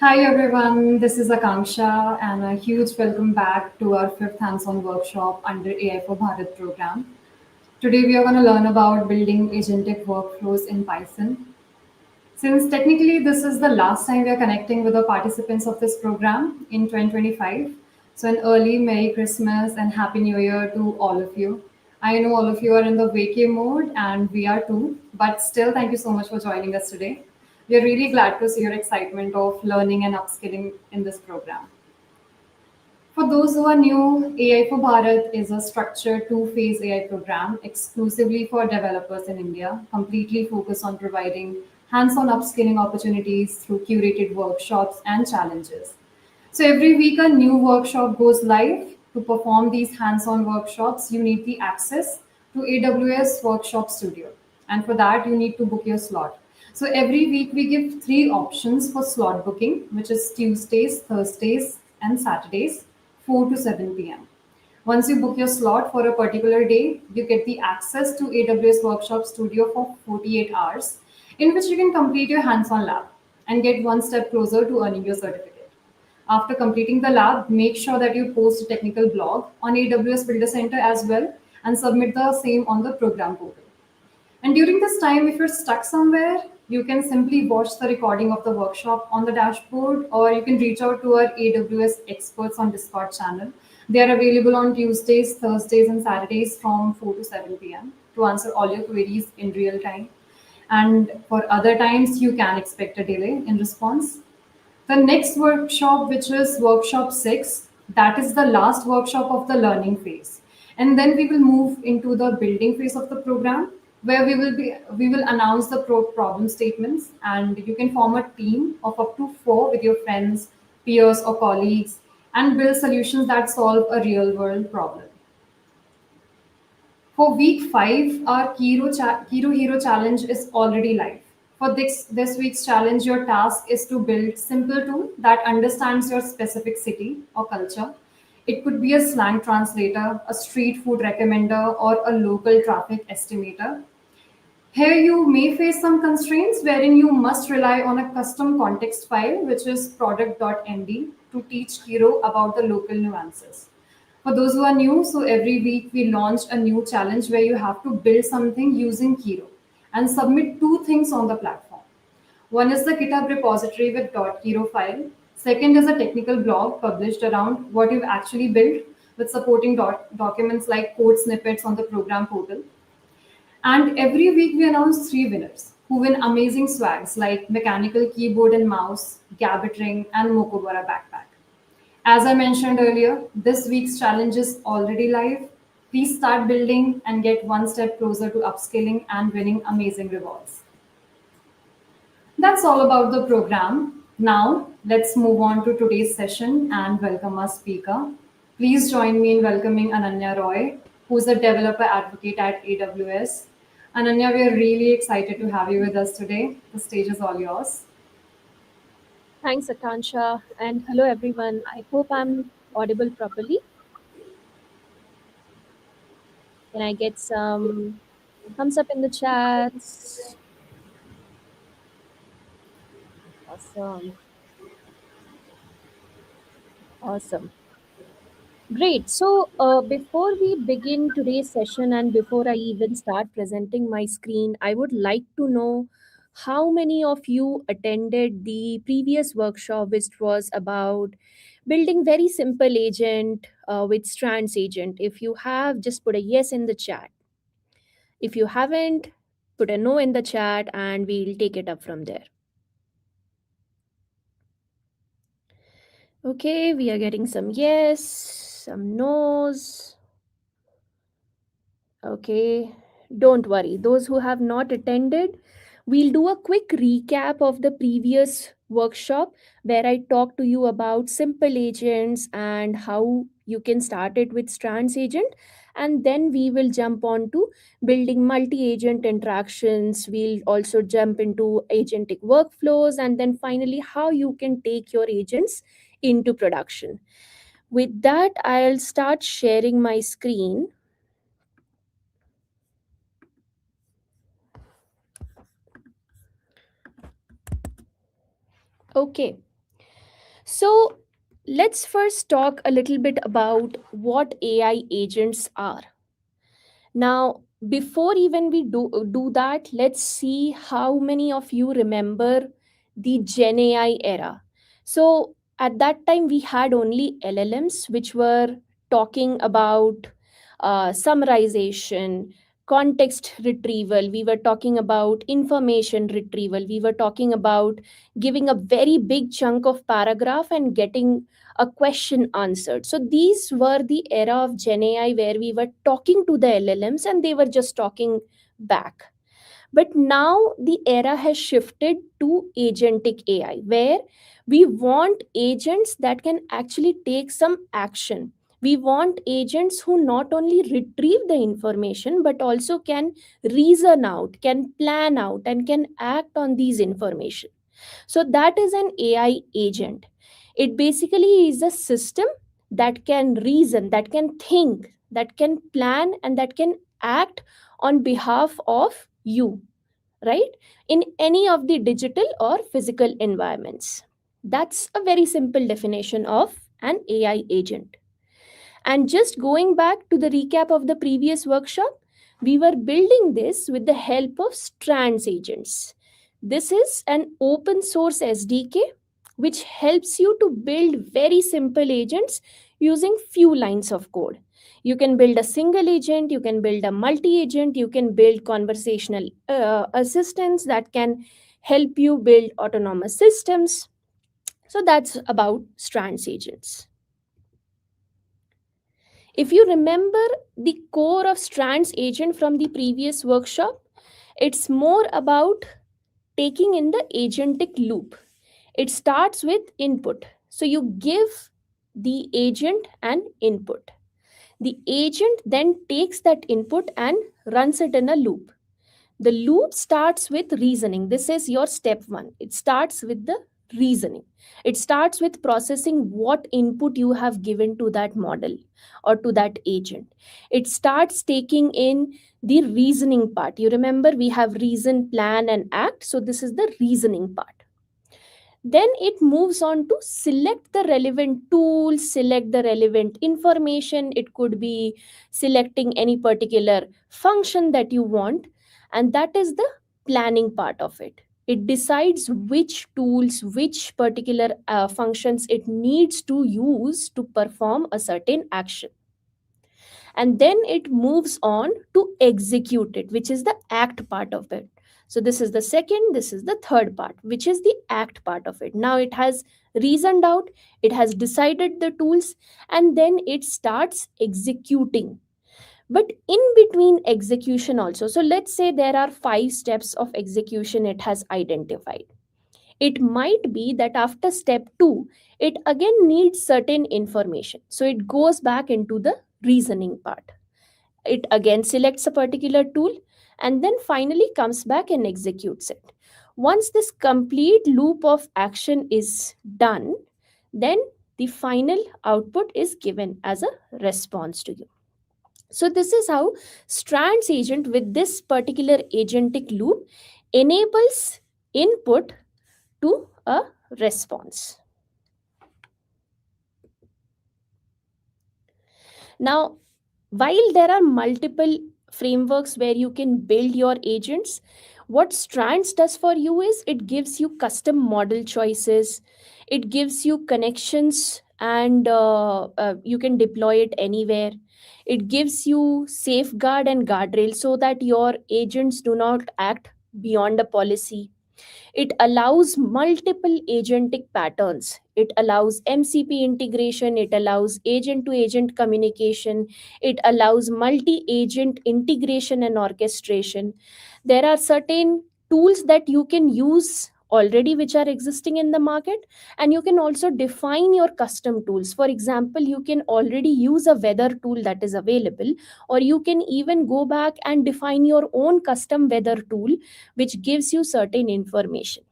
Hi everyone, this is Akanksha and a huge welcome back to our fifth hands-on workshop under AI for Bharat program. Today we are going to learn about building agentic workflows in Python. Since technically this is the last time we are connecting with the participants of this program in 2025, so an early Merry Christmas and Happy New Year to all of you. I know all of you are in the vacay mode and we are too, but still thank you so much for joining us today. We are really glad to see your excitement of learning and upskilling in this program. For those who are new, AI for Bharat is a structured two-phase AI program exclusively for developers in India, completely focused on providing hands-on upskilling opportunities through curated workshops and challenges. So every week a new workshop goes live. To perform these hands-on workshops, you need the access to AWS Workshop Studio. And for that, you need to book your slot. So every week we give three options for slot booking, which is Tuesdays, Thursdays, and Saturdays, 4 to 7 p.m. Once you book your slot for a particular day, you get the access to AWS Workshop Studio for 48 hours, in which you can complete your hands-on lab and get one step closer to earning your certificate. After completing the lab, make sure that you post a technical blog on AWS Builder Center as well and submit the same on the program portal. And during this time, if you're stuck somewhere, you can simply watch the recording of the workshop on the dashboard, or you can reach out to our AWS experts on Discord channel. They are available on Tuesdays, Thursdays, and Saturdays from 4 to 7 p.m. to answer all your queries in real time. And for other times, you can expect a delay in response. The next workshop, which is workshop 6, that is the last workshop of the learning phase. And then we will move into the building phase of the program where we will announce the problem statements, and you can form a team of up to 4 with your friends, peers or colleagues and build solutions that solve a real world problem. For week 5, our Kiro Hero challenge is already live. For this week's challenge, your task is to build simple tool that understands your specific city or culture. It could be a slang translator, a street food recommender, or a local traffic estimator. Here you may face some constraints wherein you must rely on a custom context file, which is product.md, to teach Kiro about the local nuances. For those who are new, so every week we launch a new challenge where you have to build something using Kiro and submit two things on the platform. One is the GitHub repository with .kiro file. Second is a technical blog published around what you've actually built with supporting documents like code snippets on the program portal. And every week we announce three winners who win amazing swags like mechanical keyboard and mouse, Gabbit ring, and Mokobara backpack. As I mentioned earlier, this week's challenge is already live. Please start building and get one step closer to upskilling and winning amazing rewards. That's all about the program. Now, let's move on to today's session and welcome our speaker. Please join me in welcoming Ananya Roy, who's a developer advocate at AWS. Ananya, we are really excited to have you with us today. The stage is all yours. Thanks, Akansha, and hello everyone. I hope I'm audible properly. Can I get some thumbs up in the chats? Awesome. Awesome. Great. So, before we begin today's session and before I even start presenting my screen, I would like to know how many of you attended the previous workshop, which was about building very simple agent with Strands agent? If you have, just put a yes in the chat. If you haven't, put a no in the chat and we'll take it up from there. Okay, we are getting some yes, some no's. Okay, don't worry. Those who have not attended, we'll do a quick recap of the previous workshop where I talked to you about simple agents and how you can start it with Strands agent. And then we will jump on to building multi agent interactions. We'll also jump into agentic workflows, and then finally, how you can take your agents into production. With that, I'll start sharing my screen. Okay. So let's first talk a little bit about what AI agents are. Now, before even we do that, let's see how many of you remember the Gen AI era. So at that time, we had only LLMs, which were talking about summarization, context retrieval. We were talking about information retrieval. We were talking about giving a very big chunk of paragraph and getting a question answered. So these were the era of Gen AI where we were talking to the LLMs and they were just talking back. But now the era has shifted to agentic AI, where we want agents that can actually take some action. We want agents who not only retrieve the information but also can reason out, can plan out, and can act on these information. So that is an AI agent. It basically is a system that can reason, that can think, that can plan, and that can act on behalf of you, right? In any of the digital or physical environments. That's a very simple definition of an AI agent. And just going back to the recap of the previous workshop, we were building this with the help of Strands agents. This is an open source SDK which helps you to build very simple agents using few lines of code. You can build a single agent, you can build a multi agent, you can build conversational assistants that can help you build autonomous systems. So that's about Strands agents. If you remember the core of Strands agent from the previous workshop, it's more about taking in the agentic loop. It starts with input. So you give the agent an input. The agent then takes that input and runs it in a loop. The loop starts with reasoning. This is your step one. It starts with the reasoning. It starts with processing what input you have given to that model or to that agent. It starts taking in the reasoning part. You remember we have reason, plan, and act. So this is the reasoning part. Then it moves on to select the relevant tools, select the relevant information. It could be selecting any particular function that you want, and that is the planning part of it. It decides which tools, which particular functions it needs to use to perform a certain action. And then it moves on to execute it, which is the act part of it. So this is the second, this is the third part, which is the act part of it. Now it has reasoned out, it has decided the tools, and then it starts executing. But in between execution also, so let's say there are 5 steps of execution it has identified. It might be that after step 2 it again needs certain information, so it goes back into the reasoning part. It again selects a particular tool and then finally comes back and executes it. Once this complete loop of action is done, then the final output is given as a response to you. So this is how Strands agent with this particular agentic loop enables input to a response. Now, while there are multiple frameworks where you can build your agents, What Strands does for you is it gives you custom model choices, it gives you connections, and you can deploy it anywhere. It gives you safeguard and guardrail so that your agents do not act beyond a policy. It allows multiple agentic patterns. It allows MCP integration. It allows agent to agent communication. It allows multi agent integration and orchestration. There are certain tools that you can use already which are existing in the market, and you can also define your custom tools. For example, you can already use a weather tool that is available, or you can even go back and define your own custom weather tool which gives you certain information.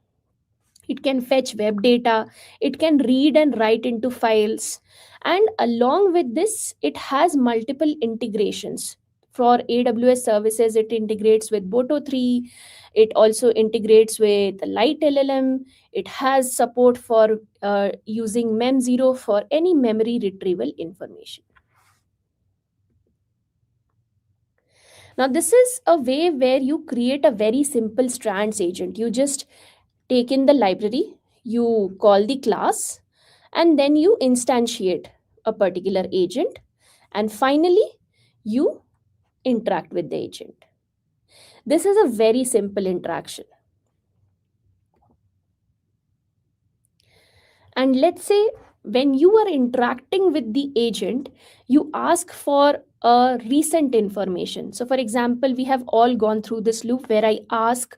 It can fetch web data, it can read and write into files, and along with this, it has multiple integrations. For AWS services, it integrates with Boto 3, it also integrates with Light LLM, it has support for using Mem0 for any memory retrieval information. Now, this is a way where you create a very simple Strands agent. You just take in the library, you call the class, and then you instantiate a particular agent, and finally, you interact with the agent. This is a very simple interaction. And let's say when you are interacting with the agent, you ask for a recent information. So, for example, we have all gone through this loop where I ask,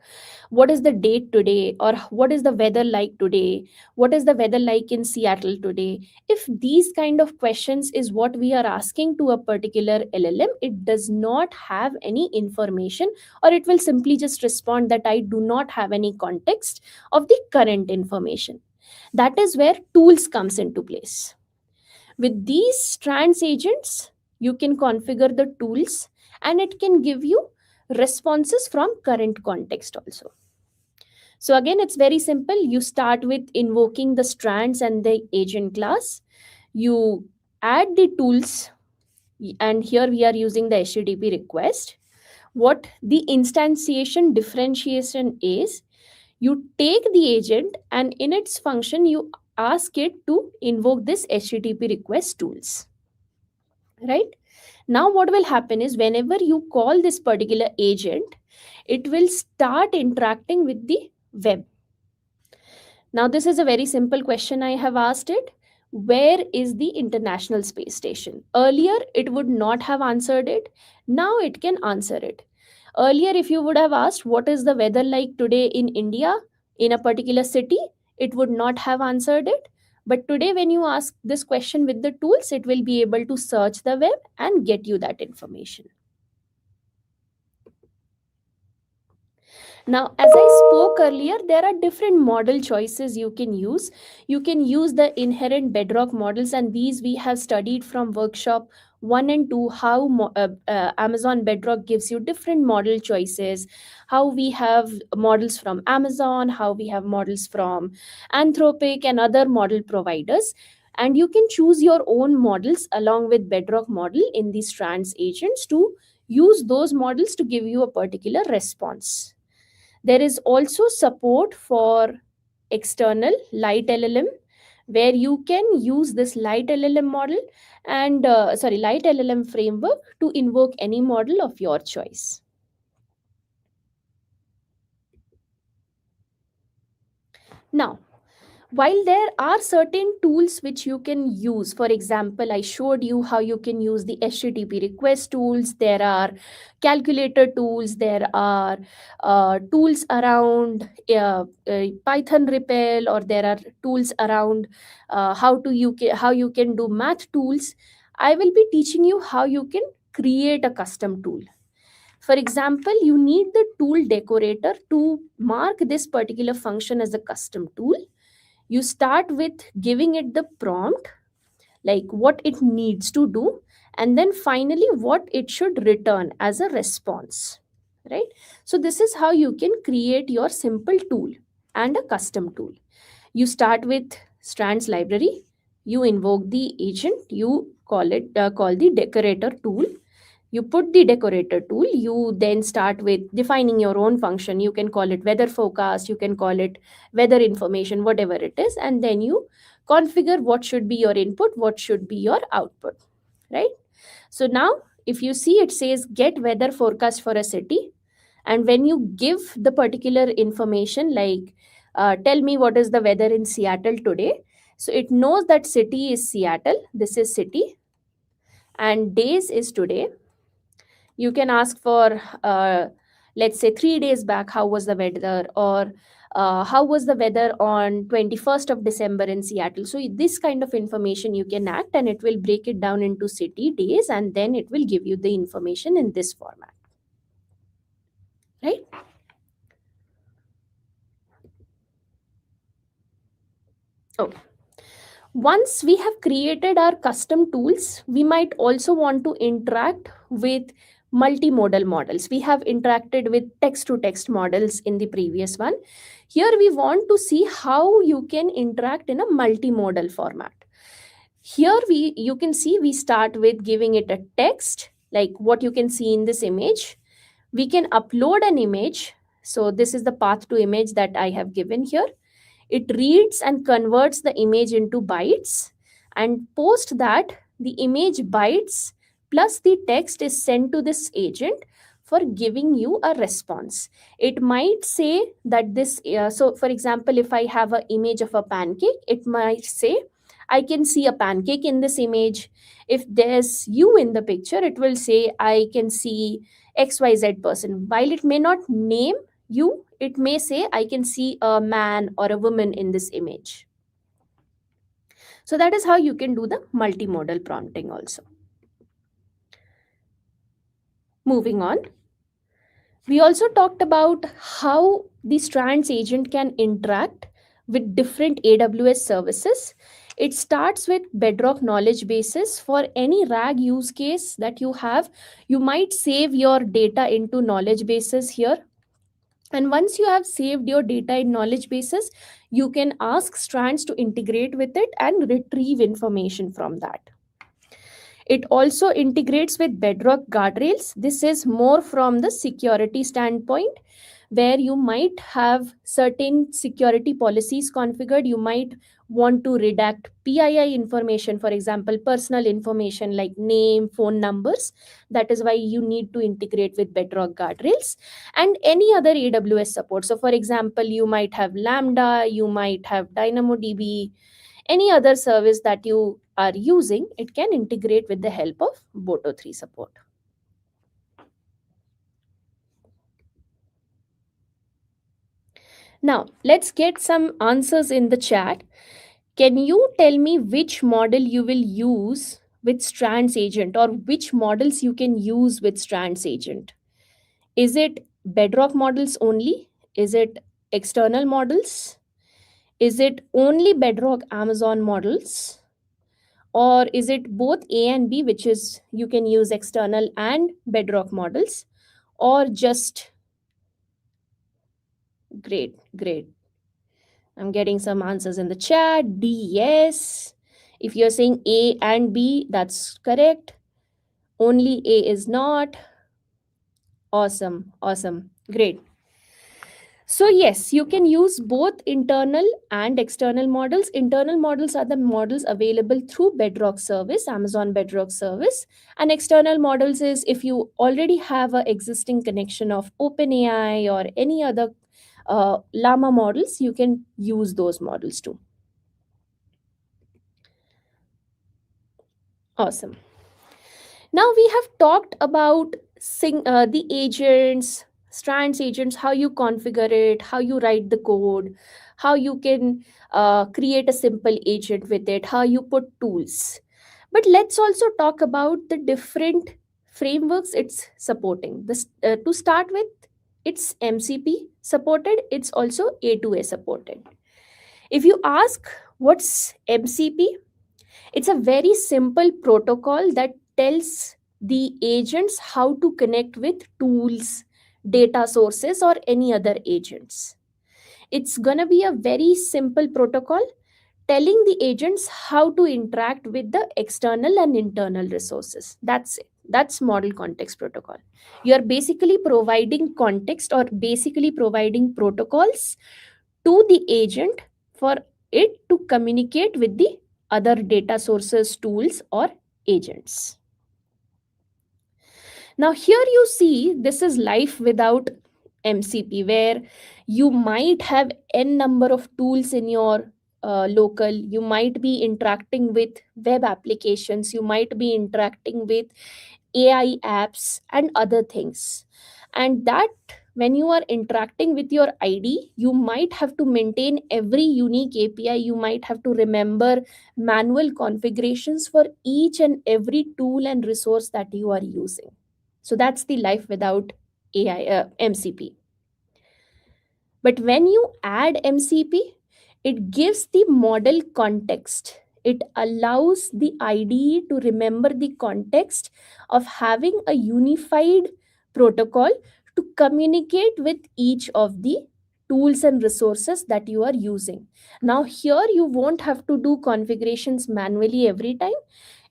what is the date today? Or what is the weather like today? What is the weather like in Seattle today? If these kind of questions is what we are asking to a particular LLM, it does not have any information, or it will simply just respond that I do not have any context of the current information. That is where tools comes into place. With these Strands agents, you can configure the tools, and it can give you responses from current context also. So again, it's very simple. You start with invoking the Strands and the agent class. You add the tools, and here we are using the HTTP request. What the instantiation differentiation is, you take the agent, and in its function you ask it to invoke this HTTP request tools, right? Now what will happen is whenever you call this particular agent, it will start interacting with the web. Now, this is a very simple question I have asked it. Where is the International Space Station? Earlier, it would not have answered it. Now, it can answer it. Earlier, if you would have asked, what is the weather like today in India, in a particular city, it would not have answered it. But today, when you ask this question with the tools, it will be able to search the web and get you that information. Now, as I spoke earlier, there are different model choices you can use. You can use the inherent bedrock models, and these we have studied from workshop 1 and 2, how Amazon Bedrock gives you different model choices, how we have models from Amazon, how we have models from Anthropic and other model providers. And you can choose your own models along with Bedrock model in the Strands agents to use those models to give you a particular response. There is also support for external Light LLM, where you can use this Light LLM model and Light LLM framework to invoke any model of your choice. Now, while there are certain tools which you can use, for example, I showed you how you can use the HTTP request tools. There are calculator tools, there are tools around Python repel, or there are tools around how you can do math tools. I will be teaching you how you can create a custom tool. For example, you need the tool decorator to mark this particular function as a custom tool. You start with giving it the prompt, like what it needs to do, and then finally what it should return as a response, right? So this is how you can create your simple tool and a custom tool. You start with Strands library, you invoke the agent, you call the decorator tool, You put the decorator tool, you then start with defining your own function. You can call it weather forecast, you can call it weather information, whatever it is, and then you configure what should be your input, what should be your output, right? So now if you see, it says get weather forecast for a city, and when you give the particular information like tell me what is the weather in Seattle today, so it knows that city is Seattle, this is city, and days is today. You can ask for let's say 3 days back how was the weather, or how was the weather on 21st of December in Seattle. So this kind of information you can act, and it will break it down into city, days, and then it will give you the information in this format, right? Okay. Once we have created our custom tools, we might also want to interact with multimodal models. We have interacted with text to text models in the previous one. Here we want to see how you can interact in a multimodal format. Here you can see we start with giving it a text like what you can see in this image. We can upload an image. So this is the path to image that I have given here. It reads and converts the image into bytes, and post that the image bytes plus the text is sent to this agent for giving you a response. It might say that this so for example, if I have an image of a pancake, it might say I can see a pancake in this image. If there's you in the picture, it will say I can see XYZ person. While it may not name you, it may say I can see a man or a woman in this image. So that is how you can do the multimodal prompting also. Moving on, we also talked about how the Strands agent can interact with different AWS services. It starts with Bedrock knowledge bases. For any RAG use case that you have, you might save your data into knowledge bases here. And once you have saved your data in knowledge bases, you can ask Strands to integrate with it and retrieve information from that. It also integrates with Bedrock guardrails. This is more from the security standpoint, where you might have certain security policies configured. You might want to redact PII information, for example, personal information like name, phone numbers. That is why you need to integrate with Bedrock guardrails and any other AWS support. So, for example, you might have Lambda, you might have DynamoDB, any other service that you are using, it can integrate with the help of Boto 3 support. Now, let's get some answers in the chat. Can you tell me which model you will use with Strands agent, or which models you can use with Strands agent? Is it Bedrock models only? Is it external models? Is it only Bedrock Amazon models? Or is it both A and B, which is you can use external and Bedrock models, or just great. I'm getting some answers in the chat. D, yes. If you're saying A and B, that's correct. Only A is not. Awesome. Great. So yes, you can use both internal and external models. Internal models are the models available through Bedrock service, Amazon Bedrock service. And external models is if you already have an existing connection of OpenAI or any other Llama models, you can use those models too. Awesome. Now we have talked about the agents, Strands agents, how you configure it, how you write the code, how you can create a simple agent with it, how you put tools. But let's also talk about the different frameworks it's supporting. To start with, it's MCP supported, it's also A2A supported. If you ask what's MCP, it's a very simple protocol that tells the agents how to connect with tools, data sources, or any other agents. It's going to be a very simple protocol telling the agents how to interact with the external and internal resources. That's it. That's model context protocol. You are basically providing context or basically providing protocols to the agent for it to communicate with the other data sources, tools, or agents. Now, here you see this is life without MCP, where you might have n number of tools in your local. You might be interacting with web applications, you might be interacting with AI apps and other things. And that when you are interacting with your ID, you might have to maintain every unique API. You might have to remember manual configurations for each and every tool and resource that you are using. So that's the life without MCP. But when you add MCP, it gives the model context. It allows the IDE to remember the context of having a unified protocol to communicate with each of the tools and resources that you are using. Now, here you won't have to do configurations manually every time.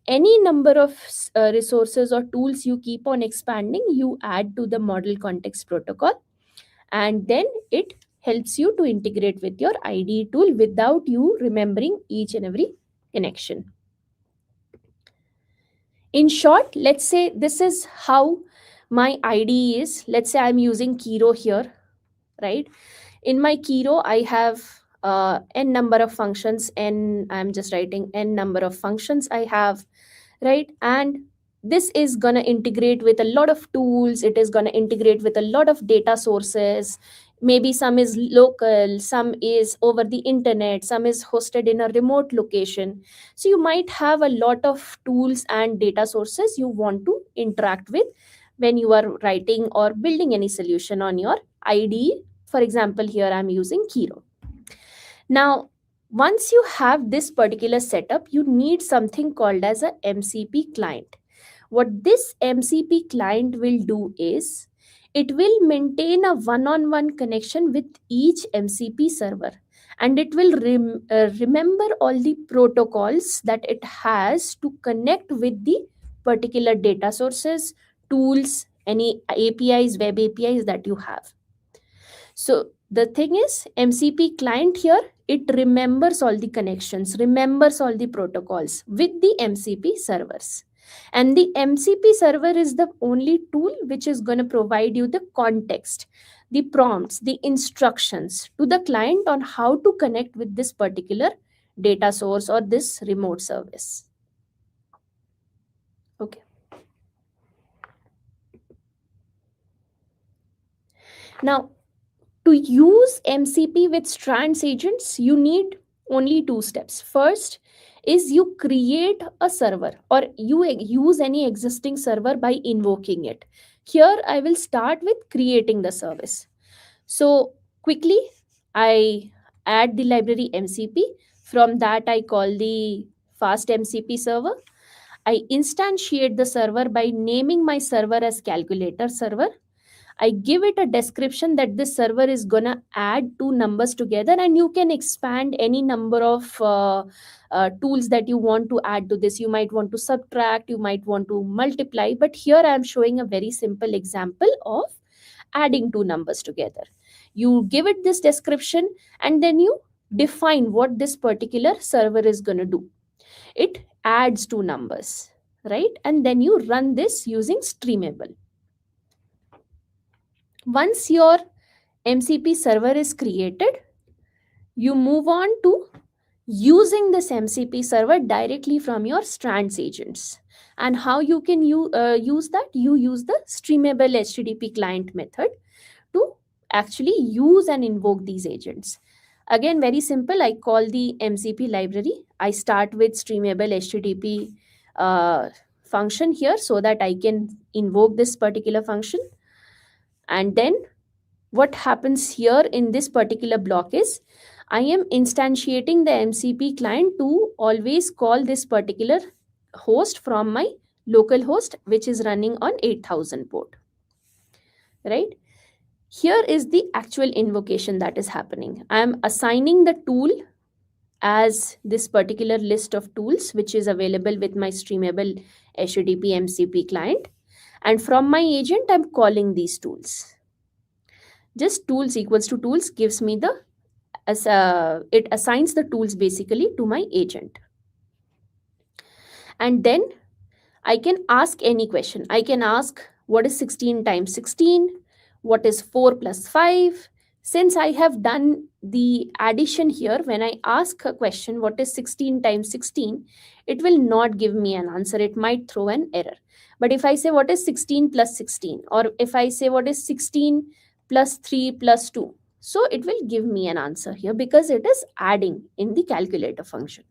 Any number of resources or tools you keep on expanding, you add to the model context protocol, and then it helps you to integrate with your IDE tool without you remembering each and every connection. In short, let's say this is how my IDE is. Let's say I'm using Kiro here, right? In my Kiro, I have n number of functions, and I'm just writing n number of functions I have, right? And this is going to integrate with a lot of tools. It is going to integrate with a lot of data sources. Maybe some is local, some is over the internet, some is hosted in a remote location. So you might have a lot of tools and data sources you want to interact with when you are writing or building any solution on your IDE. For example, here I'm using Kiro. Now, once you have this particular setup, you need something called as a MCP client. What this MCP client will do is it will maintain a one-on-one connection with each MCP server, and it will remember all the protocols that it has to connect with the particular data sources, tools, any APIs, web APIs that you have. So the thing is, MCP client here, it remembers all the connections, remembers all the protocols with the MCP servers. And the MCP server is the only tool which is going to provide you the context, the prompts, the instructions to the client on how to connect with this particular data source or this remote service. Okay. Now, to use MCP with Strands agents, you need only two steps. First is you create a server, or you use any existing server by invoking it. Here I will start with creating the service. So quickly I add the library MCP. From that I call the fast MCP server. I instantiate the server by naming my server as calculator server. I give it a description that this server is gonna add two numbers together, and you can expand any number of tools that you want to add to this. You might want to subtract, you might want to multiply, but here I am showing a very simple example of adding two numbers together. You give it this description, and then you define what this particular server is gonna do. It adds two numbers, right? And then you run this using Streamable. Once your MCP server is created, you move on to using this MCP server directly from your Strands agents. And how you can use that? You use the streamable HTTP client method to actually use and invoke these agents. Again, very simple. I call the MCP library. I start with streamable HTTP function here so that I can invoke this particular function. And then what happens here in this particular block is I am instantiating the MCP client to always call this particular host from my local host, which is running on 8000 port, right? Here is the actual invocation that is happening. I am assigning the tool as this particular list of tools which is available with my streamable HTTP MCP client, and from my agent I'm calling these tools. Just tools equals to tools gives me the it assigns the tools basically to my agent. And then I can ask any question. I can ask, what is 16 times 16? What is 4 plus 5? Since I have done the addition here, when I ask a question, what is 16 times 16? It will not give me an answer. It might throw an error. But if I say, what is 16 plus 16? Or if I say, what is 16 plus 3 plus 2? So it will give me an answer here because it is adding in the calculator function.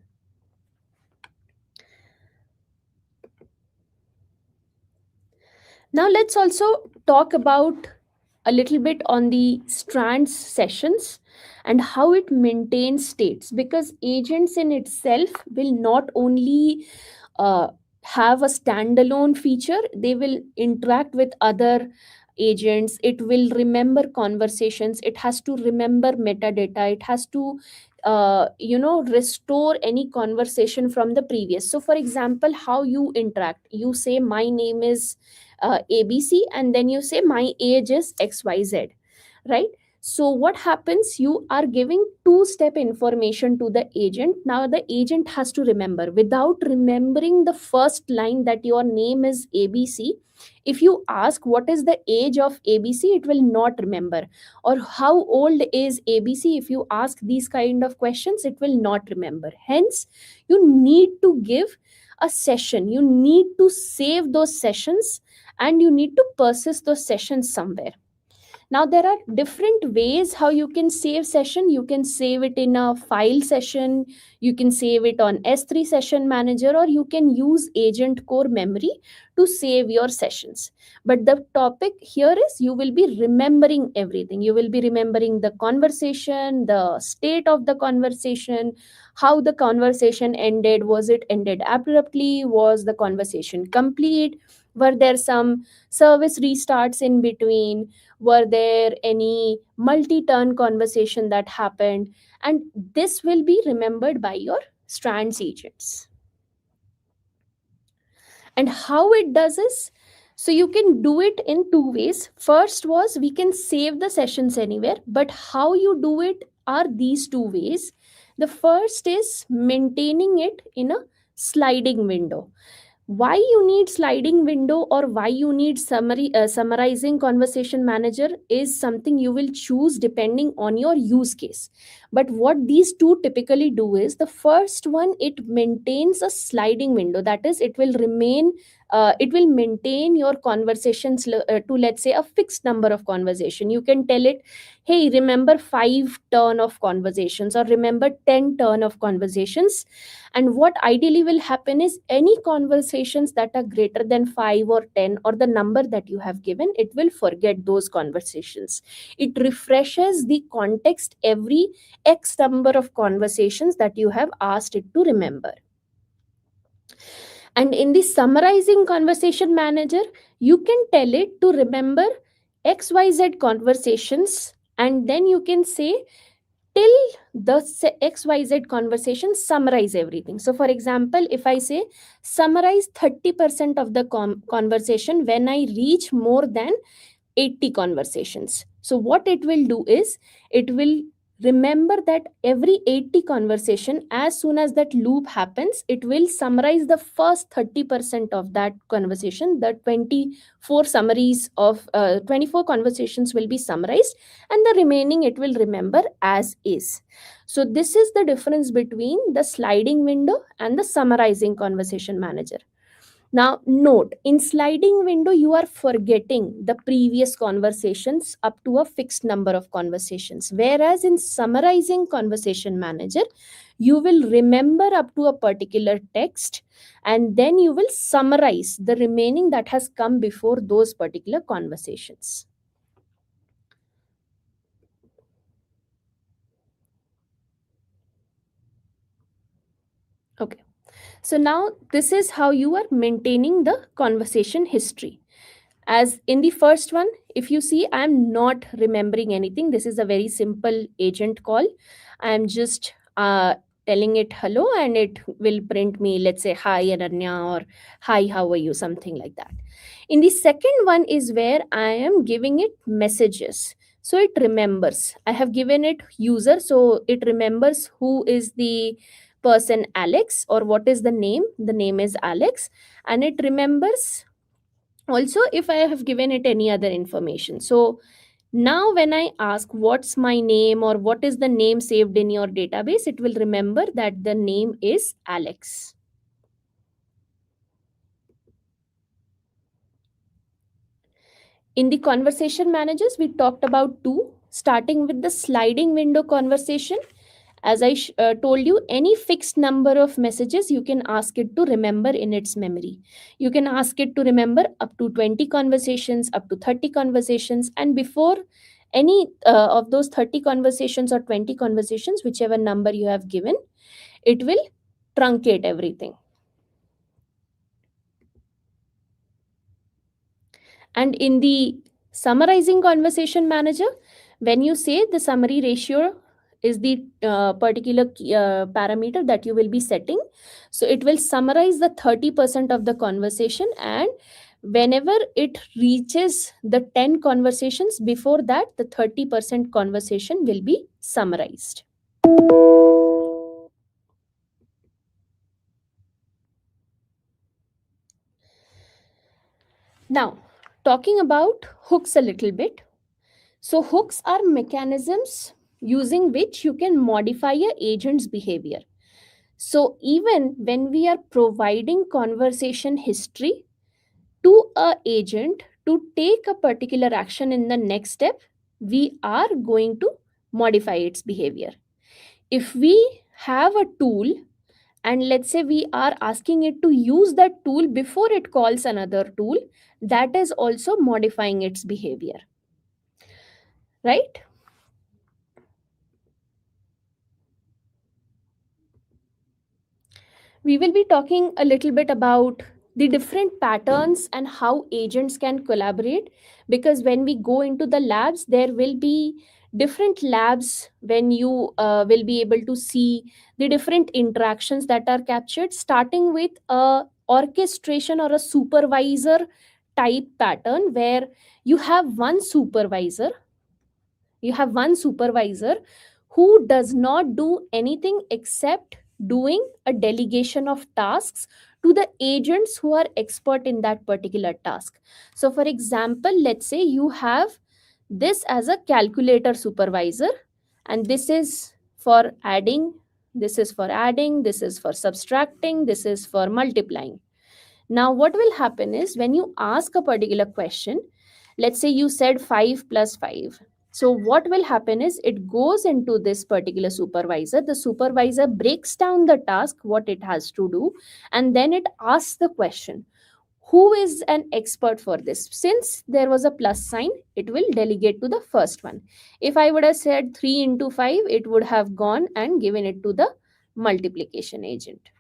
Now let's also talk about a little bit on the Strands sessions and how it maintains states, because agents in itself will not only uh, have a standalone feature, they will interact with other agents. It will remember conversations, it has to remember metadata, it has to restore any conversation from the previous. So for example, how you interact, you say my name is ABC, and then you say my age is XYZ, right? So what happens, you are giving two-step information to the agent. Now the agent has to remember. Without remembering the first line that your name is ABC, if you ask what is the age of ABC, it will not remember. Or how old is ABC, if you ask these kind of questions, it will not remember. Hence you need to give a session, you need to save those sessions, and you need to persist those sessions somewhere. Now there are different ways how you can save session. You can save it in a file session, you can save it on S3 session manager, or you can use agent core memory to save your sessions. But the topic here is you will be remembering everything. You will be remembering the conversation, the state of the conversation, how the conversation ended. Was it ended abruptly? Was the conversation complete? Were there some service restarts in between? Were there any multi-turn conversation that happened? And this will be remembered by your Strands agents. And how it does is, so you can do it in two ways. First was, we can save the sessions anywhere, but how you do it are these two ways. The first is maintaining it in a sliding window. Why you need sliding window or why you need summarizing conversation manager is something you will choose depending on your use case. But what these two typically do is, the first one, it maintains a sliding window. That is, it will remain it will maintain your conversations to, let's say, a fixed number of conversation. You can tell it, hey, remember 5 turn of conversations, or remember 10 turn of conversations. And what ideally will happen is, any conversations that are greater than 5 or 10, or the number that you have given, it will forget those conversations. It refreshes the context every X number of conversations that you have asked it to remember. And in the summarizing conversation manager, you can tell it to remember XYZ conversations, and then you can say, till the XYZ conversation, summarize everything. So for example, if I say summarize 30% of the conversation when I reach more than 80 conversations. So what it will do is, it will remember that every 80 conversation, as soon as that loop happens, it will summarize the first 30% of that conversation. The 24 summaries of 24 conversations will be summarized, and the remaining it will remember as is. So this is the difference between the sliding window and the summarizing conversation manager. Now, note, in sliding window, you are forgetting the previous conversations up to a fixed number of conversations. Whereas in summarizing conversation manager, you will remember up to a particular text, and then you will summarize the remaining that has come before those particular conversations. Okay. So now this is how you are maintaining the conversation history. As in the first one, if you see, I am not remembering anything. This is a very simple agent call. I am just telling it hello, and it will print me, let's say, hi Ananya, or hi, how are you, something like that. In the second one is where I am giving it messages. So it remembers. I have given it user, so it remembers who is the person Alex, or what is the name. The name is Alex, and it remembers also if I have given it any other information. So now when I ask what's my name, or what is the name saved in your database, it will remember that the name is Alex. In the conversation managers, we talked about two, starting with the sliding window conversation. As I told you, any fixed number of messages you can ask it to remember in its memory. You can ask it to remember up to 20 conversations, up to 30 conversations, and before any of those 30 conversations or 20 conversations, whichever number you have given, it will truncate everything. And in the summarizing conversation manager, when you say the summary ratio is the particular parameter that you will be setting, so it will summarize the 30% of the conversation, and whenever it reaches the 10 conversations before that, the 30% conversation will be summarized. Now, talking about hooks a little bit. So, hooks are mechanisms using which you can modify a agent's behavior. So, even when we are providing conversation history to a agent to take a particular action in the next step, we are going to modify its behavior. If we have a tool, and let's say we are asking it to use that tool before it calls another tool, that is also modifying its behavior, right? We will be talking a little bit about the different patterns and how agents can collaborate, because when we go into the labs, there will be different labs when you will be able to see the different interactions that are captured, starting with a orchestration or a supervisor type pattern, where you have one supervisor you have one supervisor who does not do anything except doing a delegation of tasks to the agents who are expert in that particular task. So for example, let's say you have this as a calculator supervisor, and this is for adding, this is for subtracting, this is for multiplying. Now, what will happen is when you ask a particular question, let's say you said 5 plus 5. So, what will happen is it goes into this particular supervisor. The supervisor breaks down the task, what it has to do, and then it asks the question, who is an expert for this? Since there was a plus sign, it will delegate to the first one. If I would have said 3 into 5, it would have gone and given it to the multiplication agent,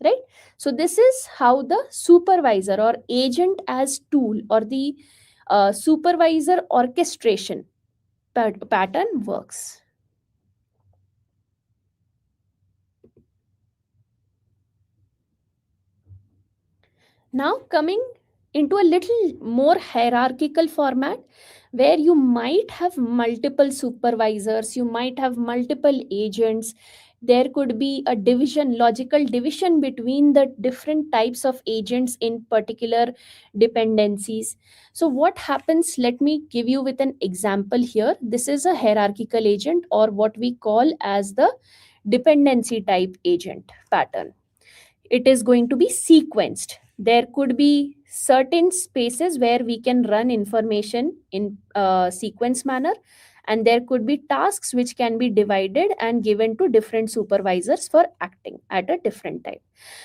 right? So this is how the supervisor or agent as tool, or the supervisor orchestration pattern works. Now coming into a little more hierarchical format, where you might have multiple supervisors, you might have multiple agents. There could be a division, logical division between the different types of agents in particular dependencies. So what happens, let me give you with an example here. This is a hierarchical agent, or what we call as the dependency type agent pattern. It is going to be sequenced. There could be certain spaces where we can run information in a sequence manner, and there could be tasks which can be divided and given to different supervisors for acting at a different time.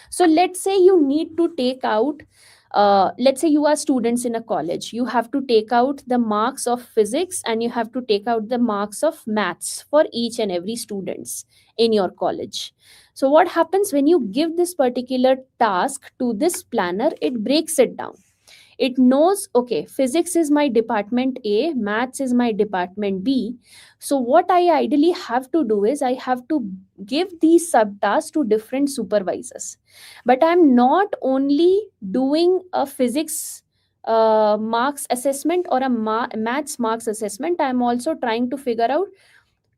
So let's say you need to take out, let's say you are students in a college, you have to take out the marks of physics and you have to take out the marks of maths for each and every students in your college. So what happens when you give this particular task to this planner? It breaks it down. It knows, okay, physics is my department A, maths is my department B. So what I ideally have to do is I have to give these subtasks to different supervisors. But I'm not only doing a physics marks assessment or a maths marks assessment. I'm also trying to figure out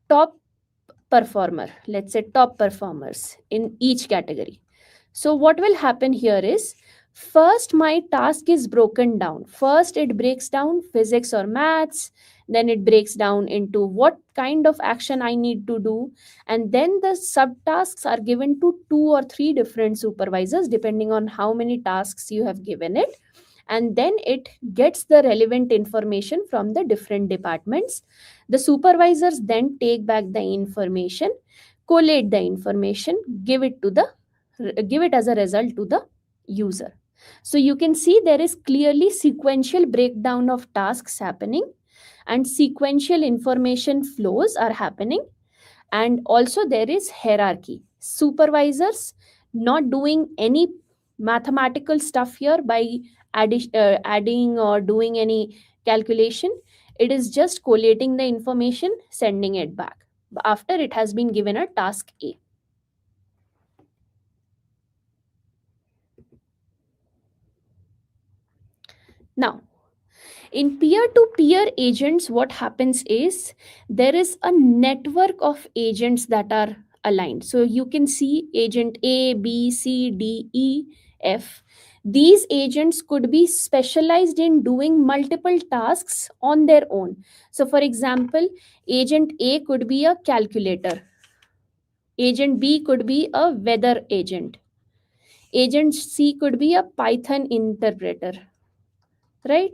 top performer, let's say top performers in each category. So what will happen here is, first my task is broken down. First it breaks down physics or maths, then it breaks down into what kind of action I need to do, and then the subtasks are given to two or three different supervisors depending on how many tasks you have given it. And then it gets the relevant information from the different departments. The supervisors then take back the information, collate the information, give it as a result to the user. So you can see there is clearly sequential breakdown of tasks happening, and sequential information flows are happening. And also there is hierarchy. Supervisors not doing any mathematical stuff here by adding or doing any calculation. It is just collating the information, sending it back after it has been given a task A. Now, in peer to peer agents, what happens is there is a network of agents that are aligned. So you can see agent A, B, C, D, E, F. These agents could be specialized in doing multiple tasks on their own. So, for example, agent A could be a calculator, agent B could be a weather agent, agent C could be a Python interpreter, right?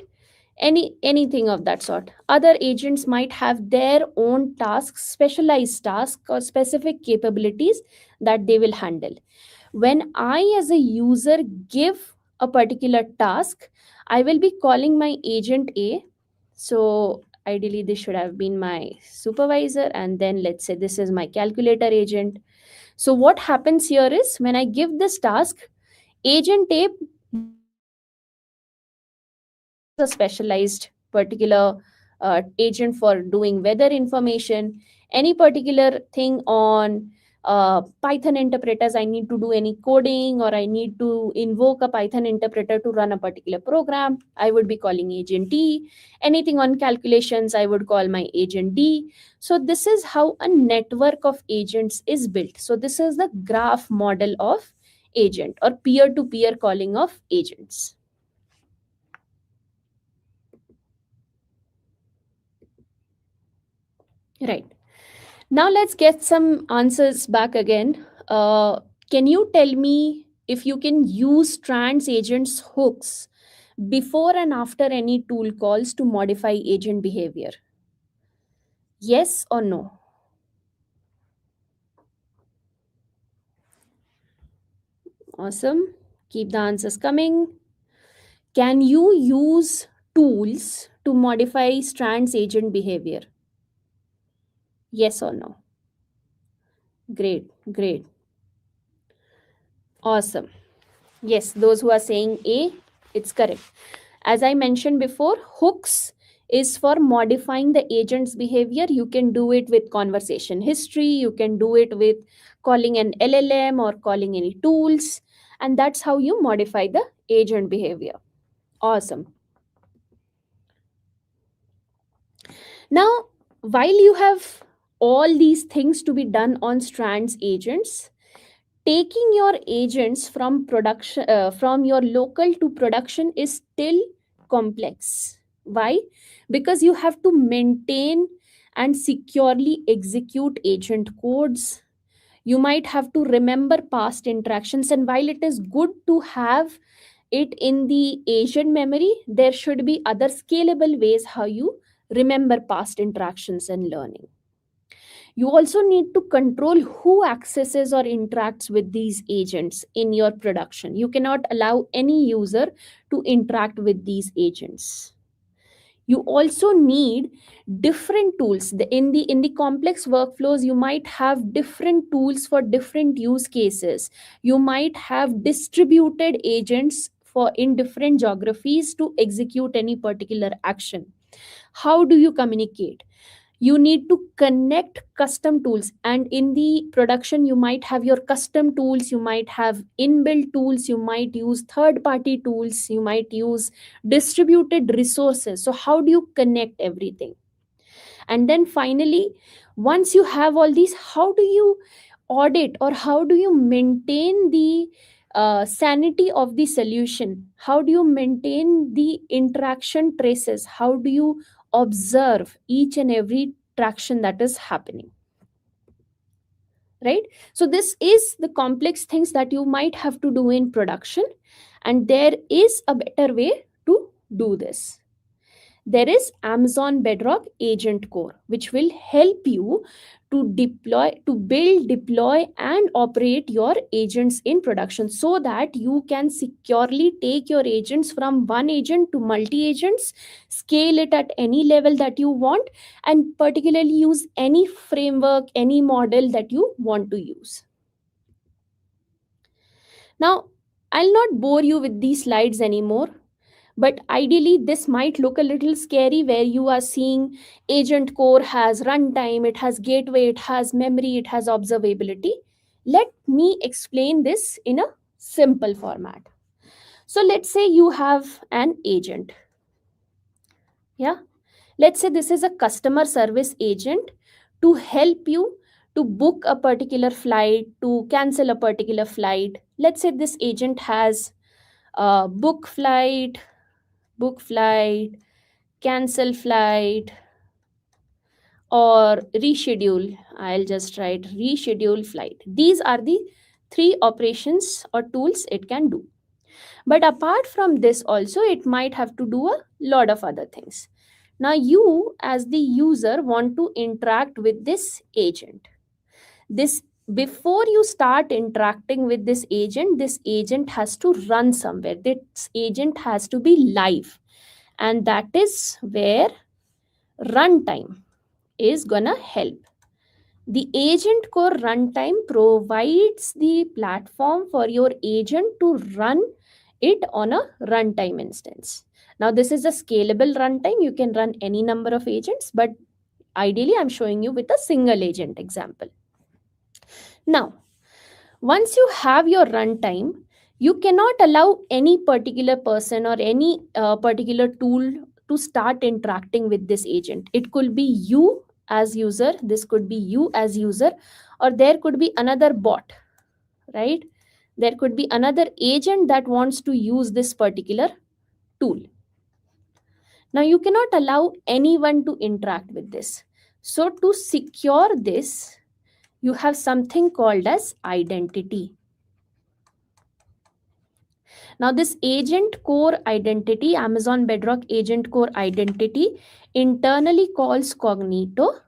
Anything of that sort. Other agents might have their own tasks, specialized tasks or specific capabilities that they will handle. When I as a user give a particular task, I will be calling my agent A. So ideally this should have been my supervisor, and then let's say this is my calculator agent. So what happens here is, when I give this task, agent A a specialized particular agent for doing weather information, any particular thing on Python interpreters. I need to do any coding or I need to invoke a Python interpreter to run a particular program, I would be calling agent D. Anything on calculations, I would call my agent D. So this is how a network of agents is built. So this is the graph model of agent or peer to peer calling of agents. Right. Now let's get some answers back again. Can you tell me if you can use Strands agents hooks before and after any tool calls to modify agent behavior? Yes or no? Awesome. Keep the answers coming. Can you use tools to modify Strands agent behavior? Yes or no? Great, great. Awesome. Yes, those who are saying A, it's correct. As I mentioned before, hooks is for modifying the agent's behavior. You can do it with conversation history, you can do it with calling an LLM or calling any tools, and that's how you modify the agent behavior. Awesome. Now, while you have all these things to be done on Strands agents, taking your agents from production from your local to production is still complex. Why? Because you have to maintain and securely execute agent codes. You might have to remember past interactions, and while it is good to have it in the agent memory, there should be other scalable ways how you remember past interactions and learning. You also need to control who accesses or interacts with these agents in your production. You cannot allow any user to interact with these agents. You also need different tools. In the complex workflows, you might have different tools for different use cases. You might have distributed agents for in different geographies to execute any particular action. How do you communicate? You need to connect custom tools, and in the production you might have your custom tools, you might have inbuilt tools, you might use third party tools, you might use distributed resources. So how do you connect everything? And then finally, once you have all these, how do you audit or how do you maintain the sanity of the solution? How do you maintain the interaction traces? How do you observe each and every traction that is happening? Right? So this is the complex things that you might have to do in production, and there is a better way to do this. There is Amazon Bedrock Agent Core, which will help you to build, deploy, and operate your agents in production so that you can securely take your agents from one agent to multi agents, scale it at any level that you want, and particularly use any framework, any model that you want to use. Now, I'll not bore you with these slides anymore, but ideally this might look a little scary, where you are seeing agent core has runtime, it has gateway, it has memory, it has observability. Let me explain this in a simple format. So let's say you have an agent. Yeah, let's say this is a customer service agent to help you to book a particular flight, to cancel a particular flight. Let's say this agent has book flight, cancel flight, or reschedule. I'll just write reschedule flight. These are the three operations or tools it can do. But apart from this, also, it might have to do a lot of other things. Now, you as the user want to interact with this agent. This Before you start interacting with this agent has to run somewhere. This agent has to be live, and that is where runtime is gonna help. The agent core runtime provides the platform for your agent to run it on a runtime instance. Now, this is a scalable runtime. You can run any number of agents, but ideally I'm showing you with a single agent example. Now, once you have your runtime, you cannot allow any particular person or any particular tool to start interacting with this agent. It could be you as user, this could be you as user, or there could be another bot, right? There could be another agent that wants to use this particular tool. Now, you cannot allow anyone to interact with this. So to secure this, you have something called as identity. Now, this agent core identity, Amazon Bedrock agent core identity, internally calls Cognito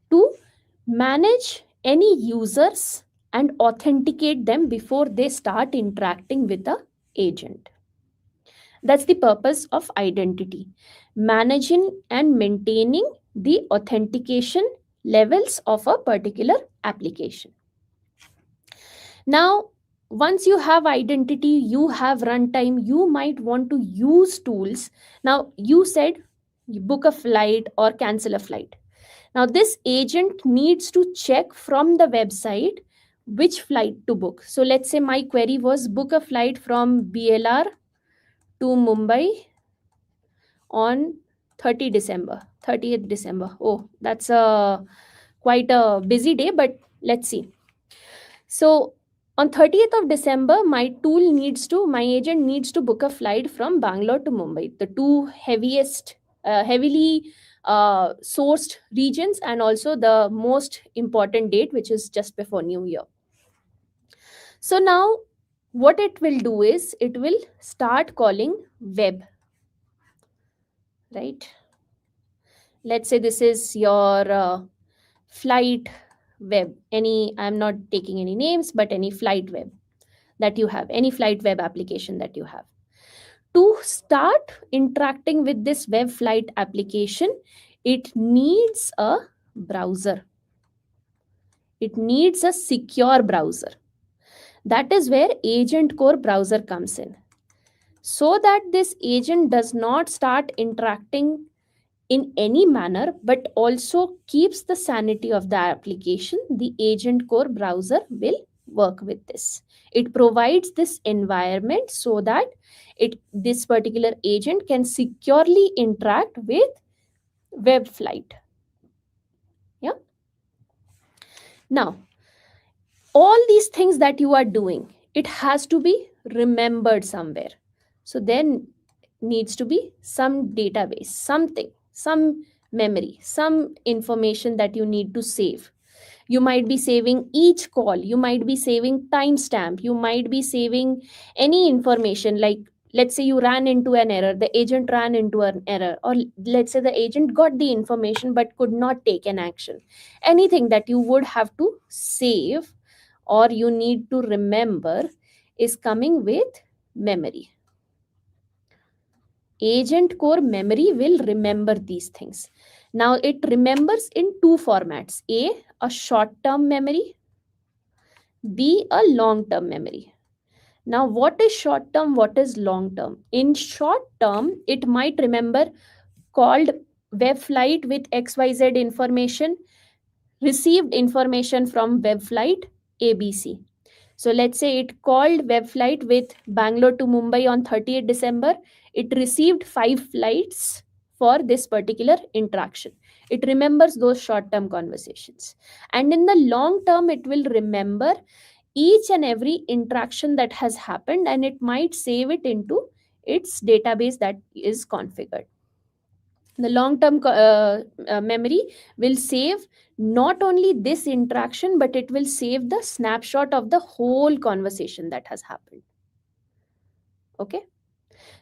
to manage any users and authenticate them before they start interacting with the agent. That's the purpose of identity, managing and maintaining the authentication levels of a particular application. Now, once you have identity, you have runtime, you might want to use tools. Now, you said you book a flight or cancel a flight. Now, this agent needs to check from the website which flight to book. So, let's say my query was book a flight from BLR to Mumbai on 30th December. Oh, that's quite a busy day, but let's see. So, on 30th of December, my agent needs to book a flight from Bangalore to Mumbai, the two heavily sourced regions, and also the most important date, which is just before New Year. So now what it will do is it will start calling web, right? Let's say this is your flight web. I'm not taking any names, but any flight web that you have, any flight web application that you have. To start interacting with this web flight application, it needs a browser. It needs a secure browser. That is where agent core browser comes in. so that this agent does not start interacting in any manner but also keeps the sanity of the application. The agent core browser will work with this. It provides this environment so that this particular agent can securely interact with web flight. Yeah. Now, all these things that you are doing, it has to be remembered somewhere. So then needs to be some database, something, some memory, some information that you need to save. You might be saving each call, you might be saving timestamp, you might be saving any information, like let's say you ran into an error, the agent ran into an error, or let's say the agent got the information but could not take an action. Anything that you would have to save or you need to remember is coming with memory. Agent core memory will remember these things. Now it remembers in two formats: a short term memory, B, a long term memory. Now, what is short term? What is long term? In short term, it might remember called web flight with XYZ information, received information from web flight ABC. So let's say it called web flight with Bangalore to Mumbai on 30th December. It received 5 flights for this particular interaction. It remembers those short term conversations. And in the long term, it will remember each and every interaction that has happened, and it might save it into its database that is configured. The long term memory will save not only this interaction, but it will save the snapshot of the whole conversation that has happened. Okay.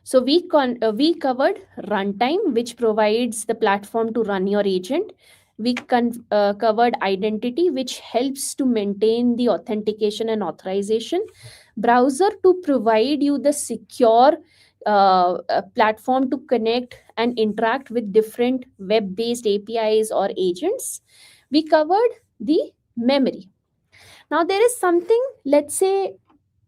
So we covered runtime, which provides the platform to run your agent. We covered identity, which helps to maintain the authentication and authorization. Browser to provide you the secure platform to connect and interact with different web-based APIs or agents. We covered the memory. Now there is something, let's say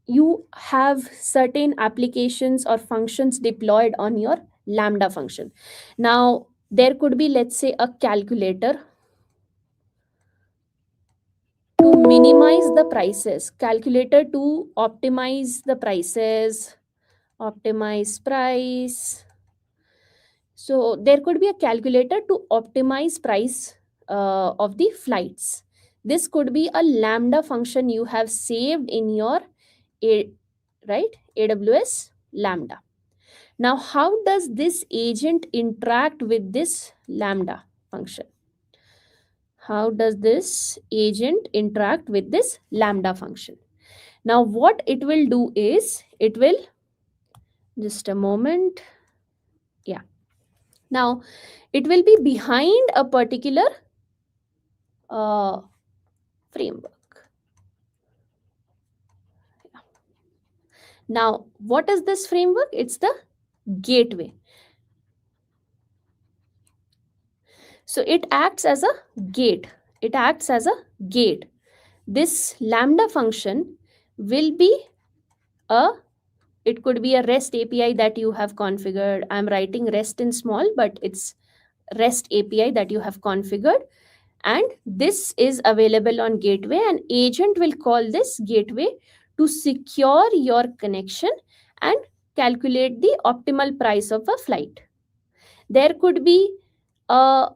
you have certain applications or functions deployed on your Lambda function. Now there could be, let's say, a calculator to minimize the prices, calculator to optimize the prices, optimize price. So there could be a calculator to optimize price of the flights. This could be a Lambda function you have saved in your right AWS Lambda. Now, how does this agent interact with this Lambda function? How does this agent interact with this Lambda function? Now, what it will do is, it will, just a moment. Yeah. Now, it will be behind a particular framework. Now, what is this framework? It's the gateway. So it acts as a gate. It acts as a gate. This Lambda function will be it could be a REST API that you have configured. I'm writing REST in small, but it's REST API that you have configured. And this is available on gateway. An agent will call this gateway to secure your connection and calculate the optimal price of a flight. There could be a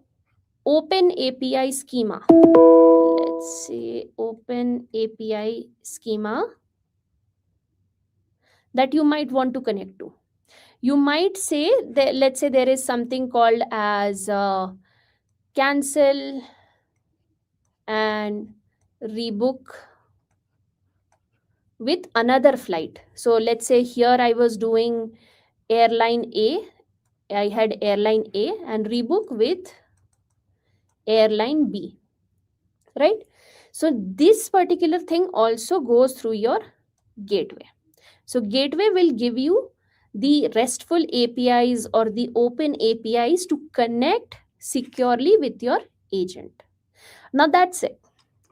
open API schema. Let's say open API schema that you might want to connect to. You might say that, let's say there is something called as cancel and rebook with another flight. So let's say here I was doing airline A, I had airline A and rebook with airline B, right? So this particular thing also goes through your gateway. So gateway will give you the RESTful APIs or the open APIs to connect securely with your agent. Now that's it.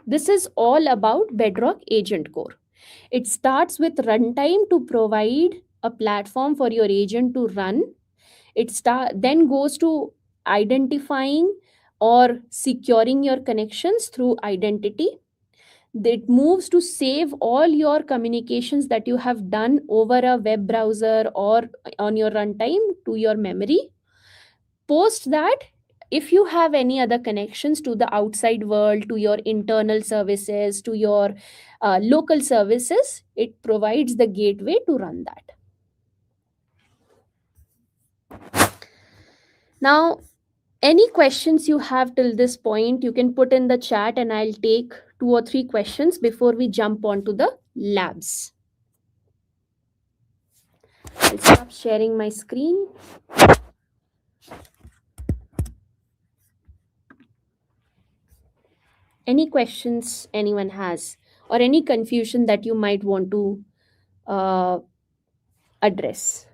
This is all about Bedrock Agent Core. It starts with runtime to provide a platform for your agent to run. Then goes to identifying or securing your connections through identity. It moves to save all your communications that you have done over a web browser or on your runtime to your memory. Post that, if you have any other connections to the outside world, to your internal services, to your local services, it provides the gateway to run that. Now, any questions you have till this point, you can put in the chat and I'll take 2 or 3 questions before we jump onto the labs. I'll stop sharing my screen. Any questions anyone has, or any confusion that you might want to uh, address?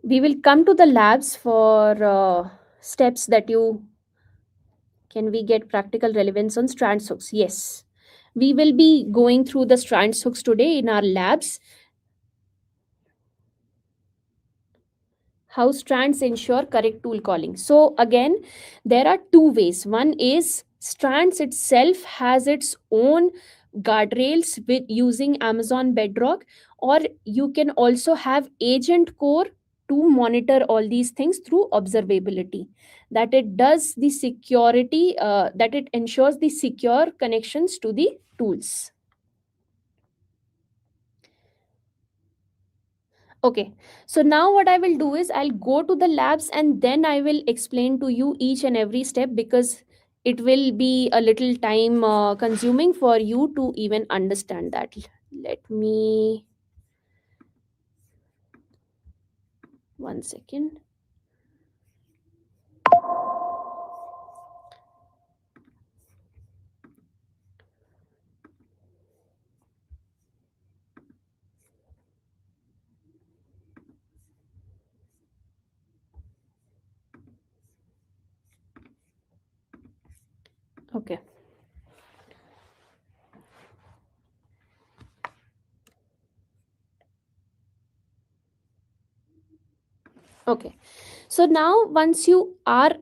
We will come to the labs for steps that you can we get practical relevance on strands hooks. Yes, we will be going through the strands hooks today in our labs. How strands ensure correct tool calling. So again, there are two ways. One is strands itself has its own guardrails with using Amazon Bedrock, or you can also have agent core to monitor all these things through observability, that it does the security, that it ensures the secure connections to the tools. Okay, so now what I will do is I'll go to the labs and then I will explain to you each and every step, because it will be a little time consuming for you to even understand that. Let me, one second. Okay. Okay. So now once you are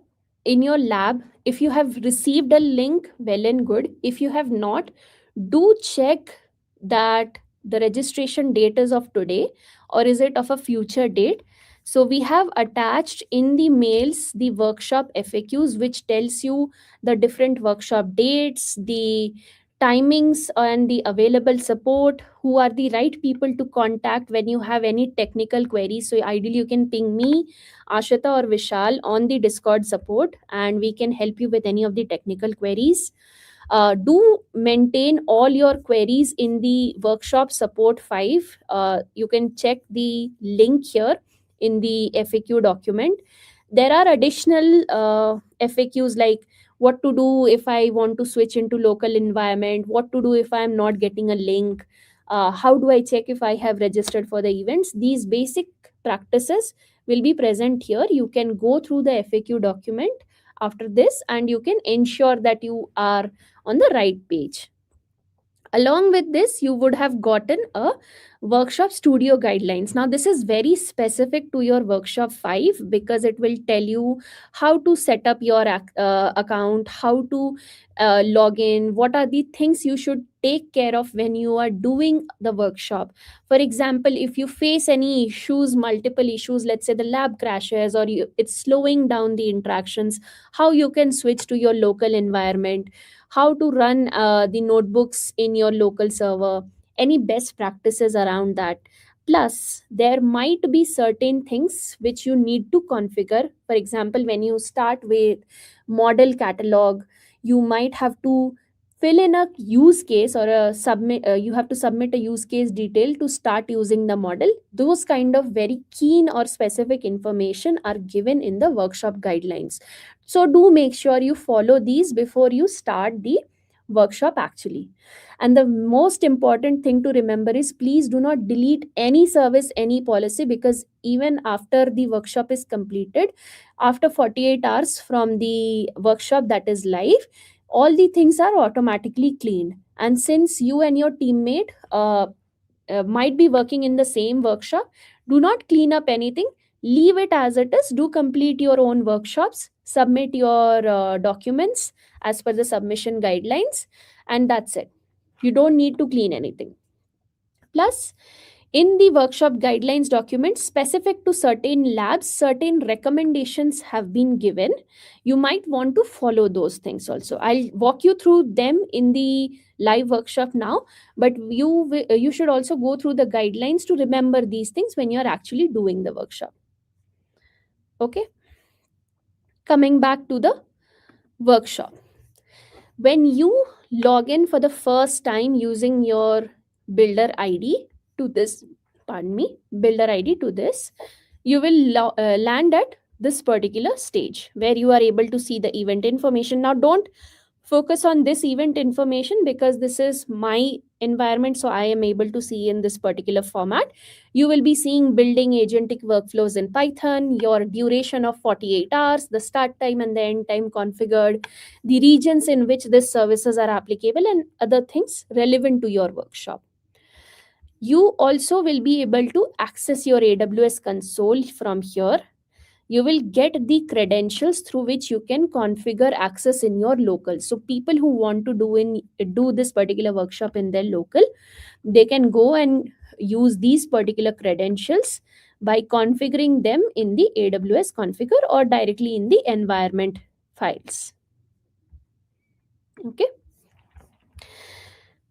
in your lab, if you have received a link, well and good. If you have not, do check that the registration date is of today or is it of a future date. So we have attached in the mails the workshop FAQs, which tells you the different workshop dates, the timings and the available support, who are the right people to contact when you have any technical queries. So ideally you can ping me, Ashita or Vishal on the Discord support, and we can help you with any of the technical queries. Do maintain all your queries in the workshop support 5. You can check the link here in the FAQ document. There are additional FAQs like what to do if I want to switch into local environment, what to do if I am not getting a link, how do I check if I have registered for the events. These basic practices will be present here. You can go through the FAQ document after this and you can ensure that you are on the right page. Along with this, you would have gotten a workshop studio guidelines. Now this is very specific to your workshop 5, because it will tell you how to set up your account, how to log in, what are the things you should take care of when you are doing the workshop. For example, if you face any issues, multiple issues, let's say the lab crashes or it's slowing down the interactions, how you can switch to your local environment, how to run the notebooks in your local server, any best practices around that. Plus, there might be certain things which you need to configure. For example, when you start with model catalog, you might have to fill in a use case or a submit you have to submit a use case detail to start using the model. Those kind of very keen or specific information are given in the workshop guidelines. So do make sure you follow these before you start the workshop actually. And the most important thing to remember is, please do not delete any service, any policy, because even after the workshop is completed, after 48 hours from the workshop that is live, all the things are automatically cleaned. And since you and your teammate might be working in the same workshop, do not clean up anything, leave it as it is. Do complete your own workshops, submit your documents as per the submission guidelines, and that's it. You don't need to clean anything. Plus, in the workshop guidelines document specific to certain labs, certain recommendations have been given. You might want to follow those things also. I'll walk you through them in the live workshop now, but you should also go through the guidelines to remember these things when you're actually doing the workshop. Okay, coming back to the workshop. When you log in for the first time using your builder id to this, pardon me, builder id to this, you will land at this particular stage where you are able to see the event information. Now don't focus on this event information because this is my environment, so I am able to see in this particular format. You will be seeing building agentic workflows in Python, your duration of 48 hours, the start time and the end time configured, the regions in which these services are applicable, and other things relevant to your workshop. You also will be able to access your AWS console from here. You will get the credentials through which you can configure access in your local. So people who want to do this particular workshop in their local, they can go and use these particular credentials by configuring them in the AWS configure or directly in the environment files. Okay.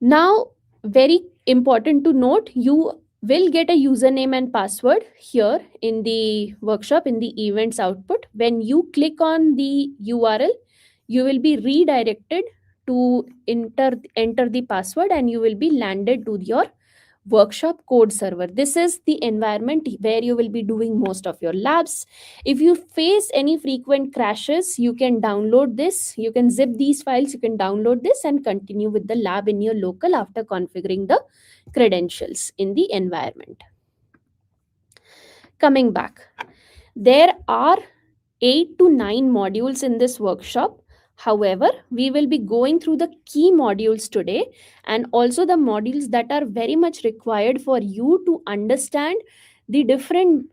Now, very important to note, you will get a username and password here in the workshop in the events output. When you click on the URL, you will be redirected to enter the password, and you will be landed to your workshop code server. This is the environment where you will be doing most of your labs. If you face any frequent crashes, you can download this, you can zip these files, you can download this and continue with the lab in your local after configuring the credentials in the environment. Coming back, there are 8 to 9 modules in this workshop. However, we will be going through the key modules today, and also the modules that are very much required for you to understand the different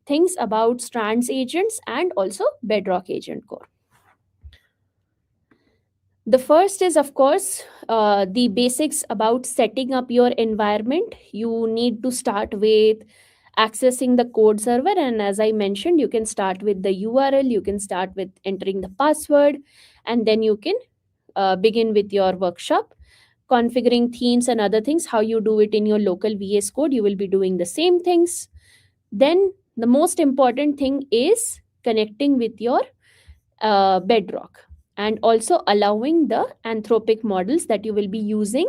things about Strands agents and also Bedrock Agent Core. The first is, of course, the basics about setting up your environment. You need to start with accessing the code server, and as I mentioned, you can start with the URL, you can start with entering the password, and then you can begin with your workshop. Configuring themes and other things, how you do it in your local VS Code, you will be doing the same things. Then the most important thing is connecting with your Bedrock, and also allowing the anthropic models that you will be using,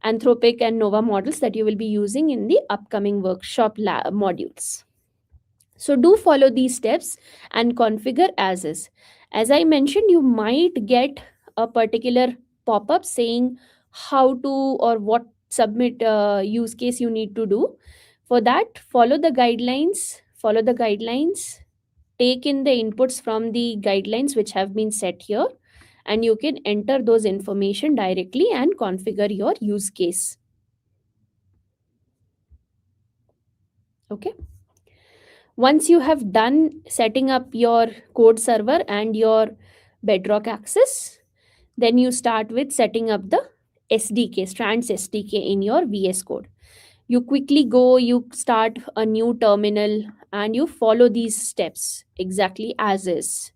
anthropic and Nova models that you will be using in the upcoming workshop modules. So do follow these steps and configure as is. As I mentioned, you might get a particular pop-up saying how to or what submit use case you need to do. For that, follow the guidelines, take in the inputs from the guidelines which have been set here, and you can enter those information directly and configure your use case. Okay. Once you have done setting up your code server and your Bedrock access, then you start with setting up the SDK, Strands SDK in your VS Code. You quickly go, you start a new terminal, and you follow these steps exactly as is.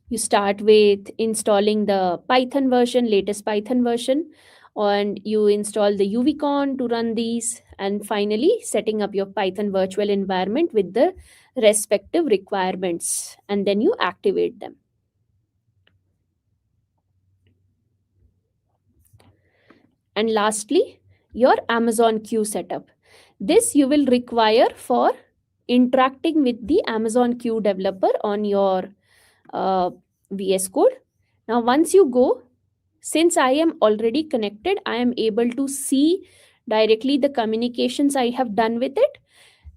You start with installing the Python version, latest Python version, and you install the UVCon to run these, and finally setting up your Python virtual environment with the respective requirements, and then you activate them. And lastly, your Amazon queue setup. This you will require for interacting with the Amazon queue developer on your VS Code. Now, once you go, Since I am already connected, I am able to see directly the communications I have done with it.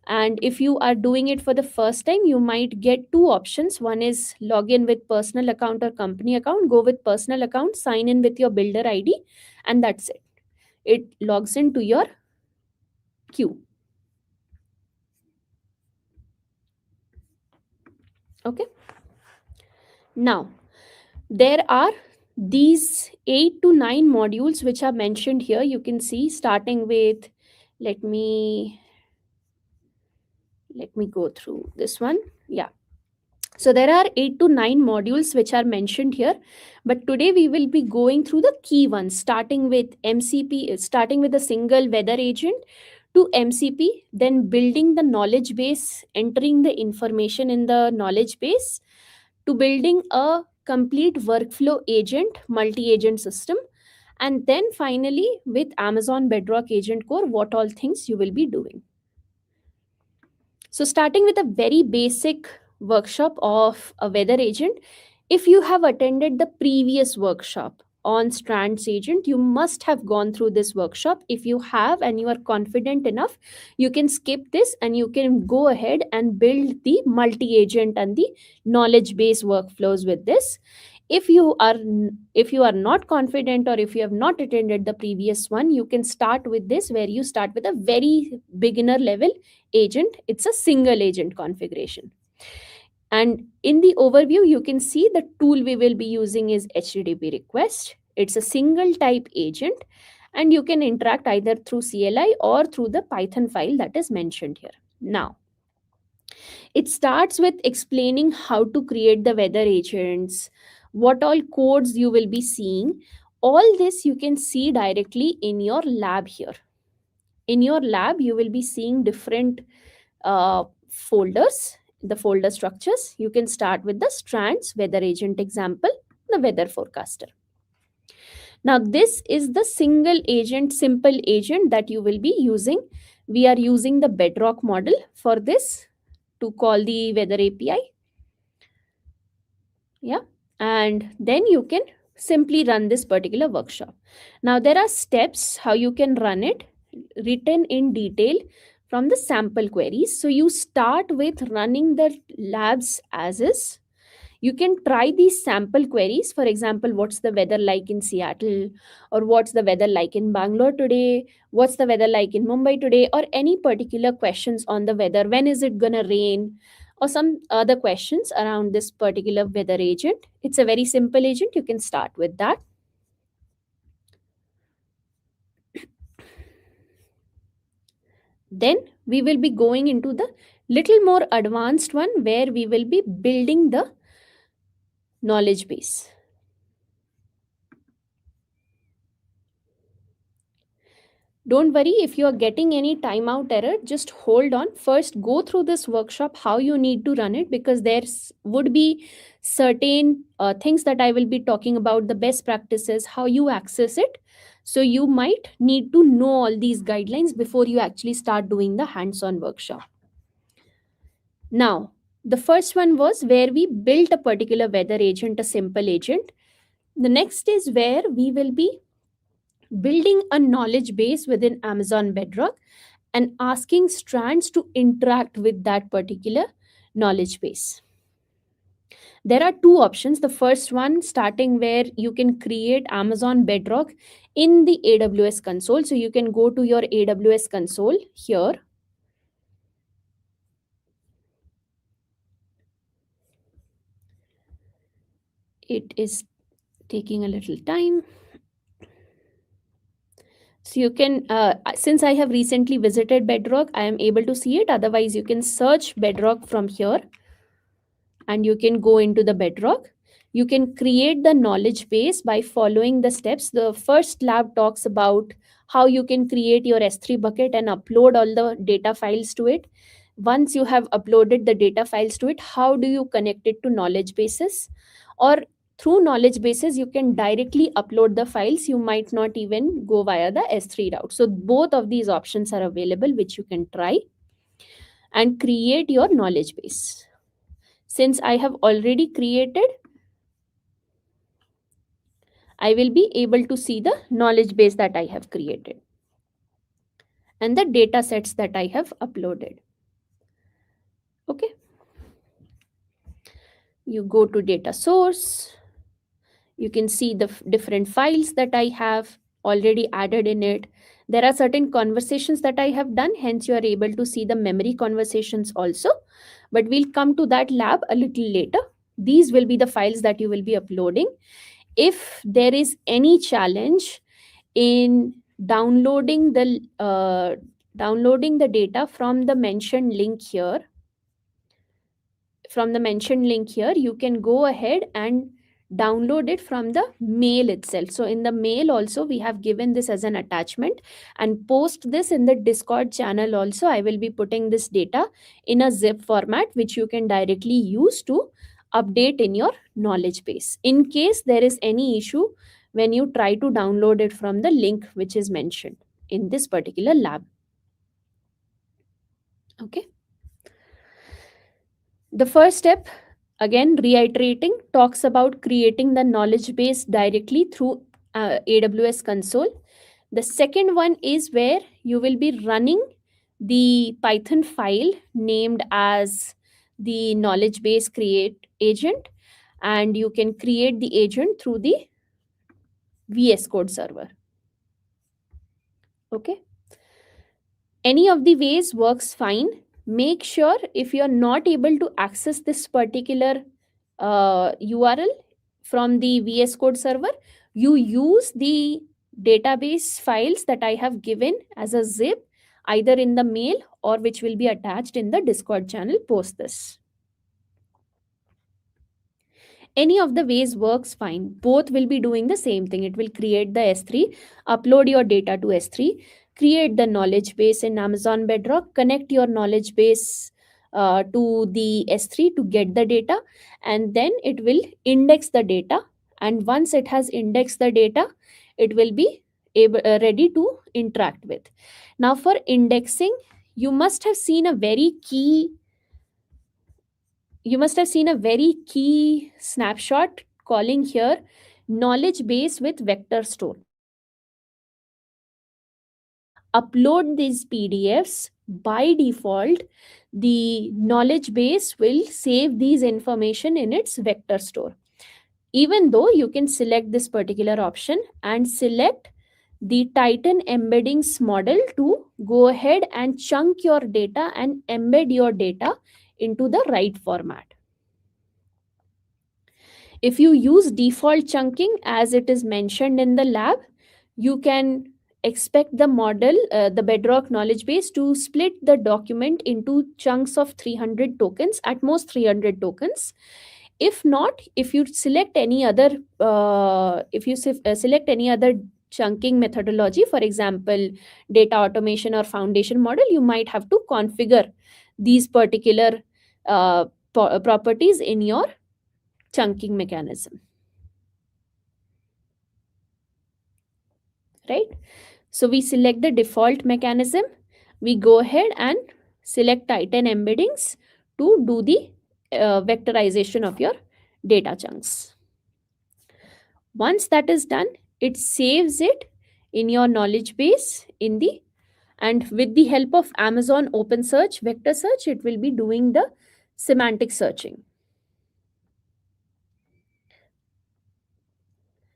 And if you are doing it for the first time, you might get two options. One is log in with personal account or company account. Go with personal account, sign in with your builder ID, and that's it. It logs into your queue. Okay. Now, there are these 8 to 9 modules which are mentioned here. You can see, starting with, let me go through this one. Yeah. So there are 8 to 9 modules which are mentioned here, but today we will be going through the key ones, starting with MCP, starting with a single weather agent to MCP, then building the knowledge base, entering the information in the knowledge base, to building a complete workflow agent, multi-agent system, and then finally with Amazon Bedrock Agent Core, what all things you will be doing. So, starting with a very basic workshop of a weather agent, if you have attended the previous workshop on Strands Agent, you must have gone through this workshop. If you have and you are confident enough, you can skip this and you can go ahead and build the multi agent and the knowledge base workflows with this. If you are not confident, or if you have not attended the previous one, you can start with this, where you start with a very beginner level agent. It's a single agent configuration. And in the overview, you can see the tool we will be using is HTTP request. It's a single type agent, and you can interact either through CLI or through the Python file that is mentioned here. Now, it starts with explaining how to create the weather agents, what all codes you will be seeing. All this you can see directly in your lab here. In your lab, you will be seeing different folders, the folder structures. You can start with the Strands weather agent example, the weather forecaster. Now, this is the single agent, simple agent that you will be using. We are using the Bedrock model for this to call the weather API. Yeah. And then you can simply run this particular workshop. Now, there are steps how you can run it, written in detail from the sample queries. So you start with running the labs as is. You can try these sample queries. For example, what's the weather like in Seattle, or what's the weather like in Bangalore today, what's the weather like in Mumbai today, or any particular questions on the weather, when is it gonna rain, or some other questions around this particular weather agent. It's a very simple agent. You can start with that. Then we will be going into the little more advanced one, where we will be building the knowledge base. Don't worry if you are getting any timeout error, just hold on. First, go through this workshop, how you need to run it, because there would be certain things that I will be talking about, the best practices, how you access it. So, you might need to know all these guidelines before you actually start doing the hands on workshop. Now, the first one was where we built a particular weather agent, a simple agent. The next is where we will be building a knowledge base within Amazon Bedrock and asking Strands to interact with that particular knowledge base. There are two options. The first one, starting where you can create Amazon Bedrock in the AWS console. So you can go to your AWS console here. It is taking a little time. So you can, since I have recently visited Bedrock, I am able to see it. Otherwise, you can search Bedrock from here and you can go into the Bedrock. You can create the knowledge base by following the steps. The first lab talks about how you can create your S3 bucket and upload all the data files to it. Once you have uploaded the data files to it, how do you connect it to knowledge bases? Or through knowledge bases, you can directly upload the files. You might not even go via the S3 route. So both of these options are available, which you can try and create your knowledge base. Since I have already created, I will be able to see the knowledge base that I have created and the data sets that I have uploaded. Okay, you go to data source, you can see the different files that I have already added in it. There are certain conversations that I have done, hence you are able to see the memory conversations also, but we'll come to that lab a little later. These will be the files that you will be uploading. If there is any challenge in downloading the data from the mentioned link here, you can go ahead and download it from the mail itself. So in the mail also we have given this as an attachment, and post this in the Discord channel also. I will be putting this data in a zip format which you can directly use to update in your knowledge base in case there is any issue when you try to download it from the link which is mentioned in this particular lab. Okay, the first step, again reiterating, talks about creating the knowledge base directly through AWS console. The second one is where you will be running the Python file named as the knowledge base create agent, and you can create the agent through the VS Code server. Okay, any of the ways works fine. Make sure if you are not able to access this particular URL from the VS Code server, you use the database files that I have given as a zip either in the mail or which will be attached in the Discord channel post this. Any of the ways works fine. Both will be doing the same thing. It will create the S3, upload your data to S3, create the knowledge base in Amazon Bedrock, connect your knowledge base to the S3 to get the data, and then it will index the data. And once it has indexed the data, it will be ready to interact with. Now, for indexing, you must have seen a very key snapshot calling here knowledge base with vector store. Upload these PDFs. By default, the knowledge base will save these information in its vector store. Even though you can select this particular option and select the Titan embeddings model to go ahead and chunk your data and embed your data into the right format. If you use default chunking as it is mentioned in the lab, you can expect the model, the Bedrock knowledge base, to split the document into chunks of 300 tokens, at most 300 tokens. If not, if you select any other, select any other chunking methodology, for example, data automation or foundation model, you might have to configure these particular properties in your chunking mechanism. Right? So we select the default mechanism. We go ahead and select Titan embeddings to do the vectorization of your data chunks. Once that is done, it saves it in your knowledge base and with the help of Amazon OpenSearch vector search, it will be doing the semantic searching.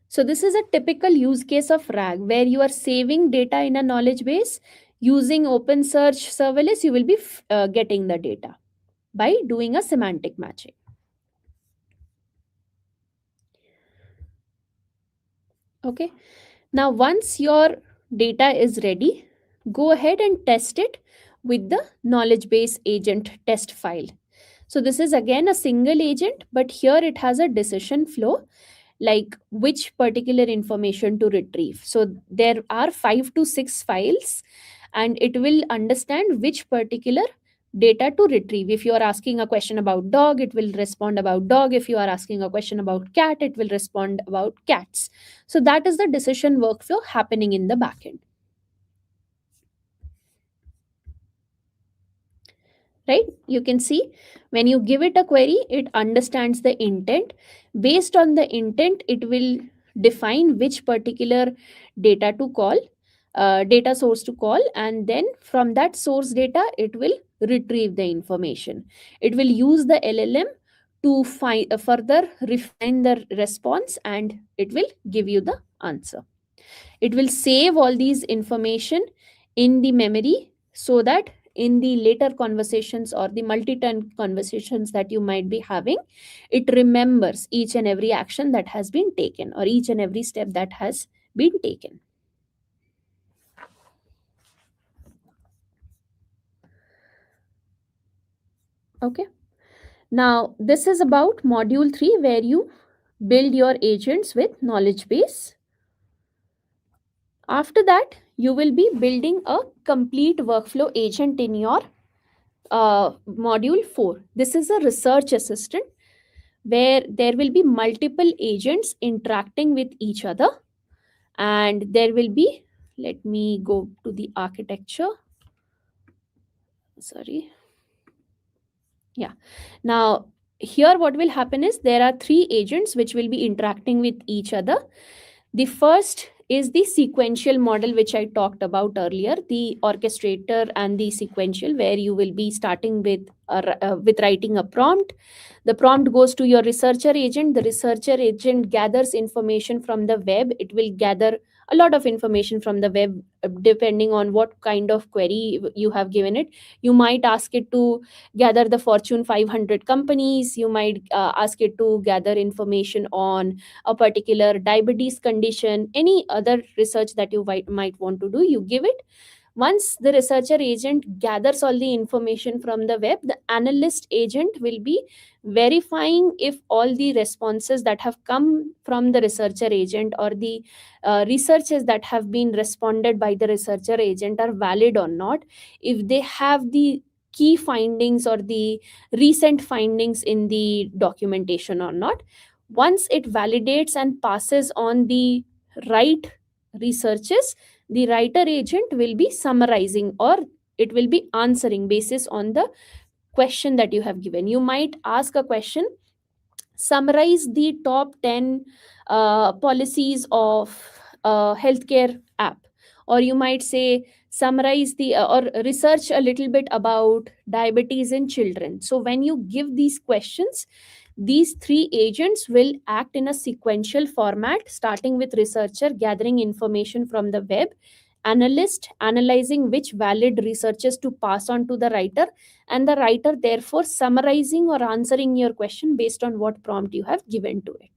So this is a typical use case of RAG where you are saving data in a knowledge base. Using OpenSearch serverless, you will be getting the data by doing a semantic matching. Okay. Now, once your data is ready, go ahead and test it with the knowledge base agent test file. So this is again a single agent, but here it has a decision flow, like which particular information to retrieve. So there are 5 to 6 files and it will understand which particular data to retrieve. If you are asking a question about dog, it will respond about dog. If you are asking a question about cat, it will respond about cats. So that is the decision workflow happening in the backend. Right? You can see when you give it a query, it understands the intent. Based on the intent, it will define which particular data to call, data source to call, and then from that source data it will retrieve the information. It will use the LLM to further refine the response, and it will give you the answer. It will save all these information in the memory, so that in the later conversations or the multi-turn conversations that you might be having, it remembers each and every action that has been taken, or each and every step that has been taken. Okay, now this is about module 3, where you build your agents with knowledge base. After that, you will be building a complete workflow agent in your module 4. This is a research assistant, where there will be multiple agents interacting with each other, and there will be, let me go to the architecture. Sorry. Yeah. Now, here what will happen is there are 3 agents which will be interacting with each other. The first is the sequential model, which I talked about earlier, the orchestrator and the sequential, where you will be starting with with writing a prompt. The prompt goes to your researcher agent. The researcher agent gathers information from the web. It will gather a lot of information from the web, depending on what kind of query you have given it. You might ask it to gather the Fortune 500 companies. You might ask it to gather information on a particular diabetes condition, any other research that you might want to do. You give it. Once the researcher agent gathers all the information from the web, the analyst agent will be verifying if all the responses that have come from the researcher agent, or the researches that have been responded by the researcher agent, are valid or not, if they have the key findings or the recent findings in the documentation or not. Once it validates and passes on the right researches, the writer agent will be summarizing, or it will be answering basis on the question that you have given. You might ask a question, summarize the top 10 policies of healthcare app, or you might say summarize the or research a little bit about diabetes in children. So when you give these questions, these 3 agents will act in a sequential format, starting with researcher gathering information from the web, analyst analyzing which valid researches to pass on to the writer, and the writer therefore summarizing or answering your question based on what prompt you have given to it.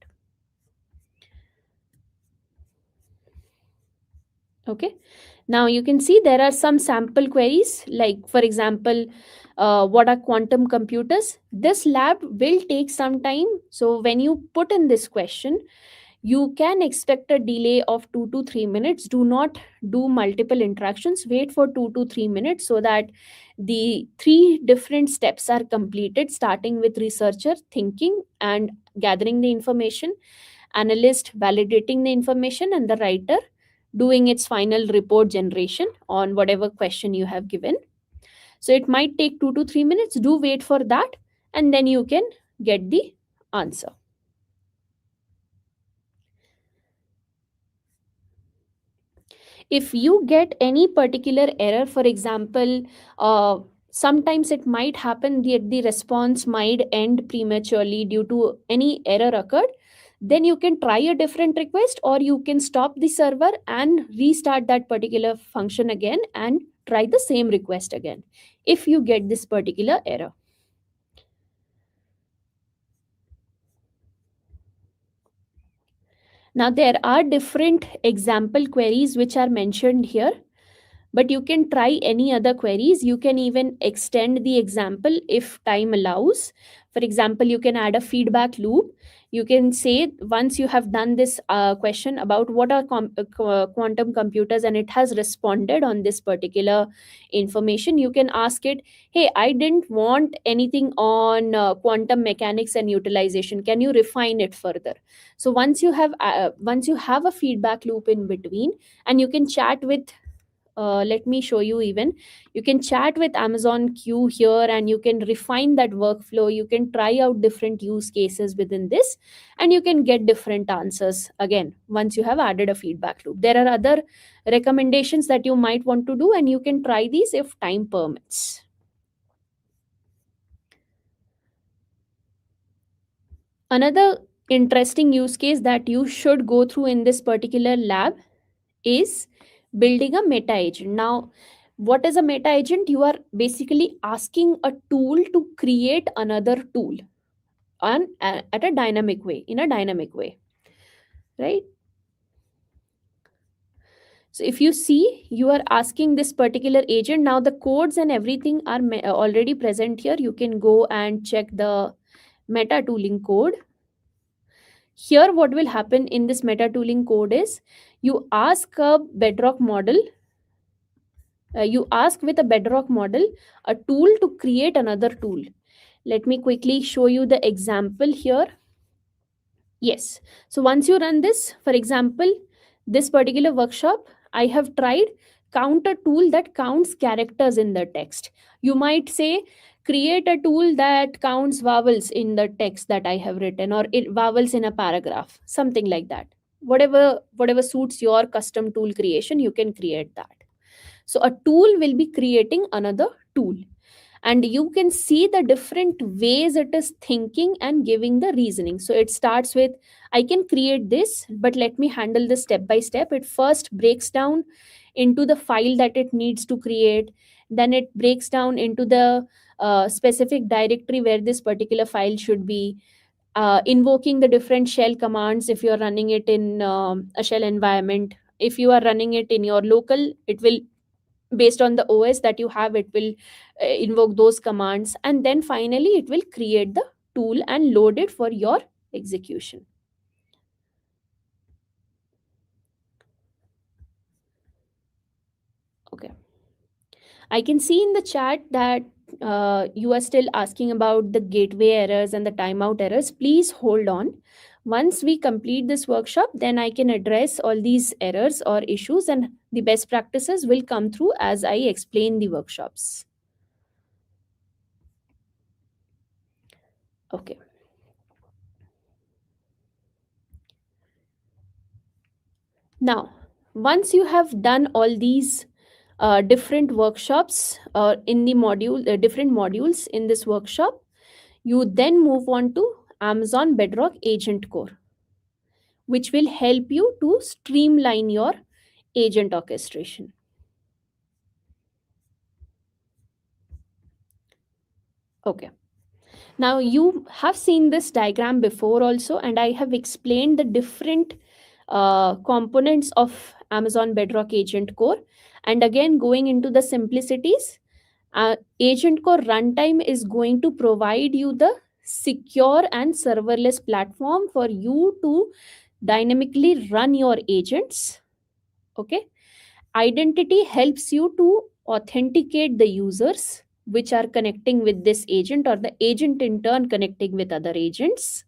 Okay, now you can see there are some sample queries, like for example, what are quantum computers? This lab will take some time, so when you put in this question, you can expect a delay of 2 to 3 minutes. Do not do multiple interactions. Wait for 2 to 3 minutes, so that the 3 different steps are completed, starting with researcher thinking and gathering the information, analyst validating the information, and the writer doing its final report generation on whatever question you have given. So it might take 2 to 3 minutes. Do wait for that, and then you can get the answer. If you get any particular error, for example, sometimes it might happen that the response might end prematurely due to any error occurred, then you can try a different request, or you can stop the server and restart that particular function again and try the same request again if you get this particular error. Now there are different example queries which are mentioned here, but you can try any other queries. You can even extend the example if time allows. For example, you can add a feedback loop. You can say, once you have done this question about what are quantum computers, and it has responded on this particular information, you can ask it, hey, I didn't want anything on quantum mechanics and utilization, can you refine it further? So once you have a feedback loop in between, and you can chat with let me show you. Even you can chat with Amazon Q here, and you can refine that workflow. You can try out different use cases within this, and you can get different answers again once you have added a feedback loop. There are other recommendations that you might want to do, and you can try these if time permits. Another interesting use case that you should go through in this particular lab is building a meta agent. Now, what is a meta agent? You are basically asking a tool to create another tool at a dynamic way, in a dynamic way, right? So if you see, you are asking this particular agent. Now the codes and everything are already present here. You can go and check the meta tooling code. Here, what will happen in this meta tooling code is you ask a bedrock model, you ask with a bedrock model a tool to create another tool. Let me quickly show you the example here. Yes. So once you run this, for example, this particular workshop, I have tried count a tool that counts characters in the text. You might say, create a tool that counts vowels in the text that I have written, or vowels in a paragraph, something like that. Whatever suits your custom tool creation, you can create that. So a tool will be creating another tool, and you can see the different ways it is thinking and giving the reasoning. So it starts with, I can create this, but let me handle this step by step. It first breaks down into the file that it needs to create, then it breaks down into the specific directory where this particular file should be, invoking the different shell commands if you're running it in a shell environment. If you are running it in your local, it will, based on the OS that you have, it will invoke those commands, and then finally it will create the tool and load it for your execution. Okay, I can see in the chat that you are still asking about the gateway errors and the timeout errors. Please hold on. Once we complete this workshop, then I can address all these errors or issues, and the best practices will come through as I explain the workshops. Okay. Now, once you have done all these different workshops in the module, different modules in this workshop, you then move on to Amazon Bedrock Agent Core, which will help you to streamline your agent orchestration. Okay. Now, you have seen this diagram before also, and I have explained the different components of Amazon Bedrock Agent Core. And again, going into the simplicities, Agent Core Runtime is going to provide you the secure and serverless platform for you to dynamically run your agents. Okay. Identity helps you to authenticate the users which are connecting with this agent, or the agent in turn connecting with other agents.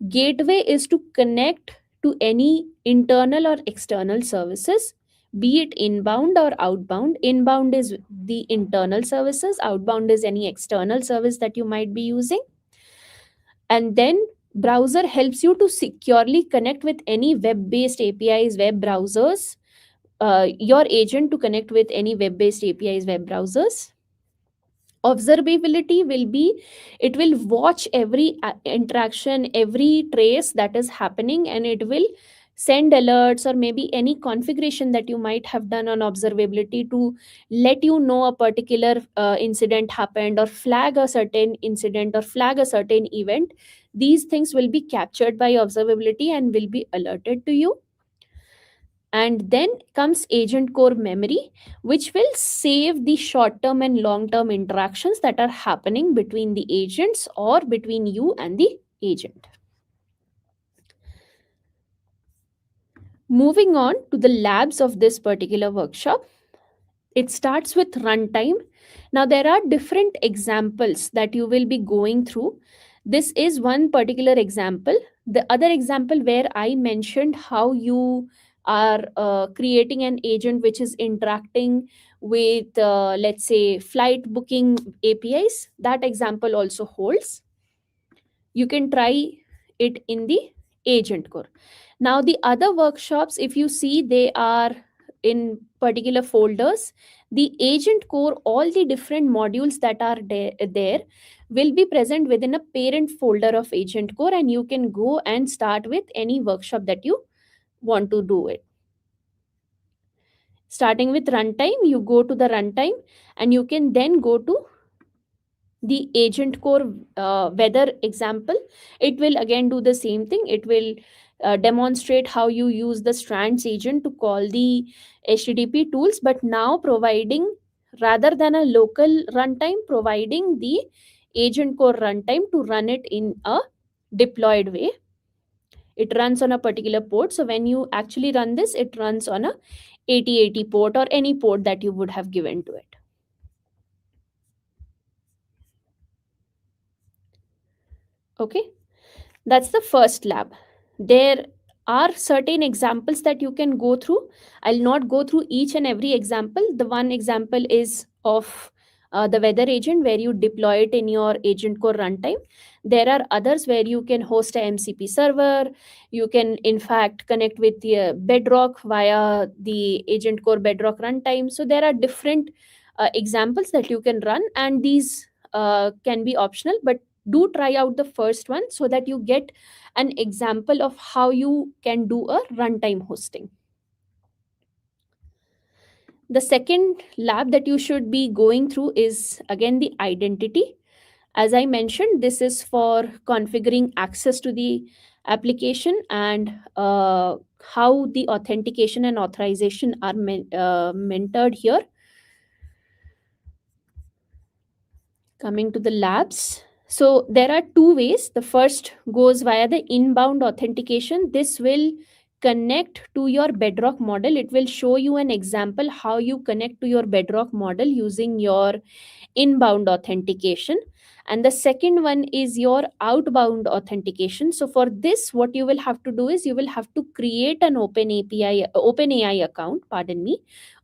Gateway is to connect to any internal or external services, be it inbound or outbound. Inbound is the internal services, outbound is any external service that you might be using. And then browser helps you to securely connect with any web-based APIs, web browsers, your agent to connect with any web-based APIs, web browsers. Observability will be, it will watch every interaction, every trace that is happening, and it will send alerts or maybe any configuration that you might have done on observability to let you know a particular incident happened, or flag a certain incident, or flag a certain event. These things will be captured by observability and will be alerted to you. And then comes agent core memory, which will save the short term and long term interactions that are happening between the agents or between you and the agent. Moving on to the labs of this particular workshop, it starts with runtime. Now, there are different examples that you will be going through. This is one particular example. The other example where I mentioned how you are creating an agent which is interacting with, let's say, flight booking APIs, that example also holds. You can try it in the agent core. Now the other workshops, if you see, they are in particular folders. The agent core, all the different modules that are there will be present within a parent folder of agent core, and you can go and start with any workshop that you want to do it. Starting with runtime, you go to the runtime, and you can then go to the agent core weather example. It will again do the same thing. It will demonstrate how you use the Strands agent to call the HTTP tools, but now providing, rather than a local runtime, providing the agent core runtime to run it in a deployed way. It runs on a particular port, so when you actually run this, it runs on a 8080 port or any port that you would have given to it. Okay, that's the first lab. There are certain examples that you can go through. I'll not go through each and every example. The one example is of the weather agent, where you deploy it in your agent core runtime. There are others where you can host a MCP server. You can in fact connect with the Bedrock via the agent core Bedrock runtime. So there are different examples that you can run, and these can be optional, but do try out the first one so that you get an example of how you can do a runtime hosting. The second lab that you should be going through is again the identity. As I mentioned, this is for configuring access to the application, and how the authentication and authorization are mentored here. Coming to the labs, so there are two ways. The first goes via the inbound authentication. This will connect to your Bedrock model. It will show you an example how you connect to your Bedrock model using your inbound authentication. And the second one is your outbound authentication. So for this, what you will have to do is you will have to create an OpenAI account, pardon me,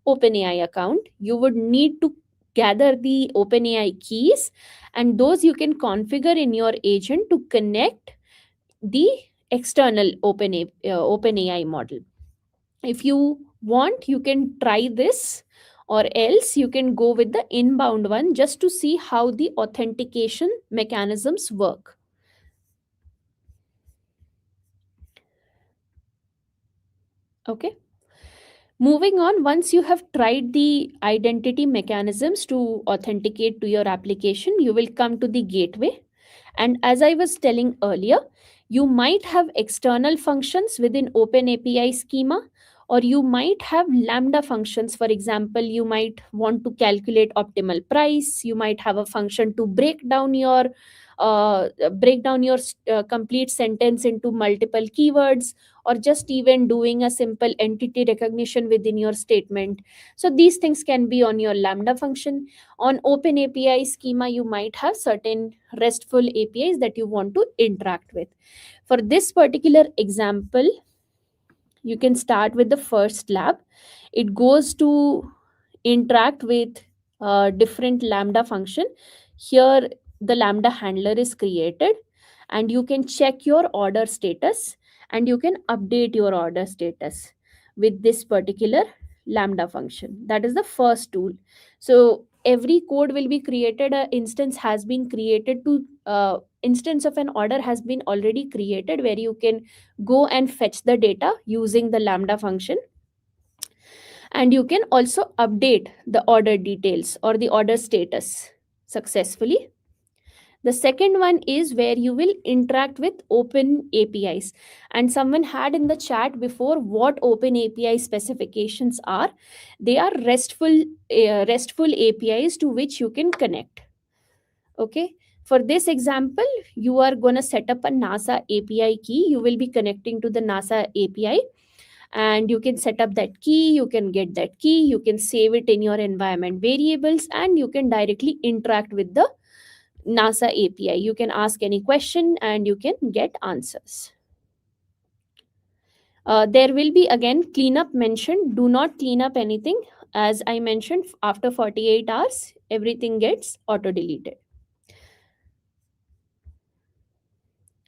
OpenAI account. You would need to gather the OpenAI keys, and those you can configure in your agent to connect the external OpenAI model. If you want, you can try this, or else you can go with the inbound one just to see how the authentication mechanisms work. Okay. Moving on, once you have tried the identity mechanisms to authenticate to your application, you will come to the gateway. And as I was telling earlier, you might have external functions within OpenAPI schema, or you might have Lambda functions. For example, you might want to calculate optimal price. You might have a function to break down your complete sentence into multiple keywords, or just even doing a simple entity recognition within your statement. So these things can be on your Lambda function. On OpenAPI schema, you might have certain RESTful APIs that you want to interact with. For this particular example, you can start with the first lab. It goes to interact with different Lambda function. Here the Lambda handler is created, and you can check your order status, and you can update your order status with this particular Lambda function. That is the first tool. So every code will be created, a instance has been created to instance of an order has been already created, where you can go and fetch the data using the Lambda function. And you can also update the order details or the order status successfully. The second one is where you will interact with open APIs. And someone had in the chat before what open API specifications are. They are RESTful APIs to which you can connect. Okay. For this example, you are going to set up a NASA API key. You will be connecting to the NASA API, and you can set up that key. You can get that key. You can save it in your environment variables, and you can directly interact with the NASA API. You can ask any question and you can get answers. There will be again cleanup mentioned. Do not clean up anything. As I mentioned, after 48 hours, everything gets auto deleted.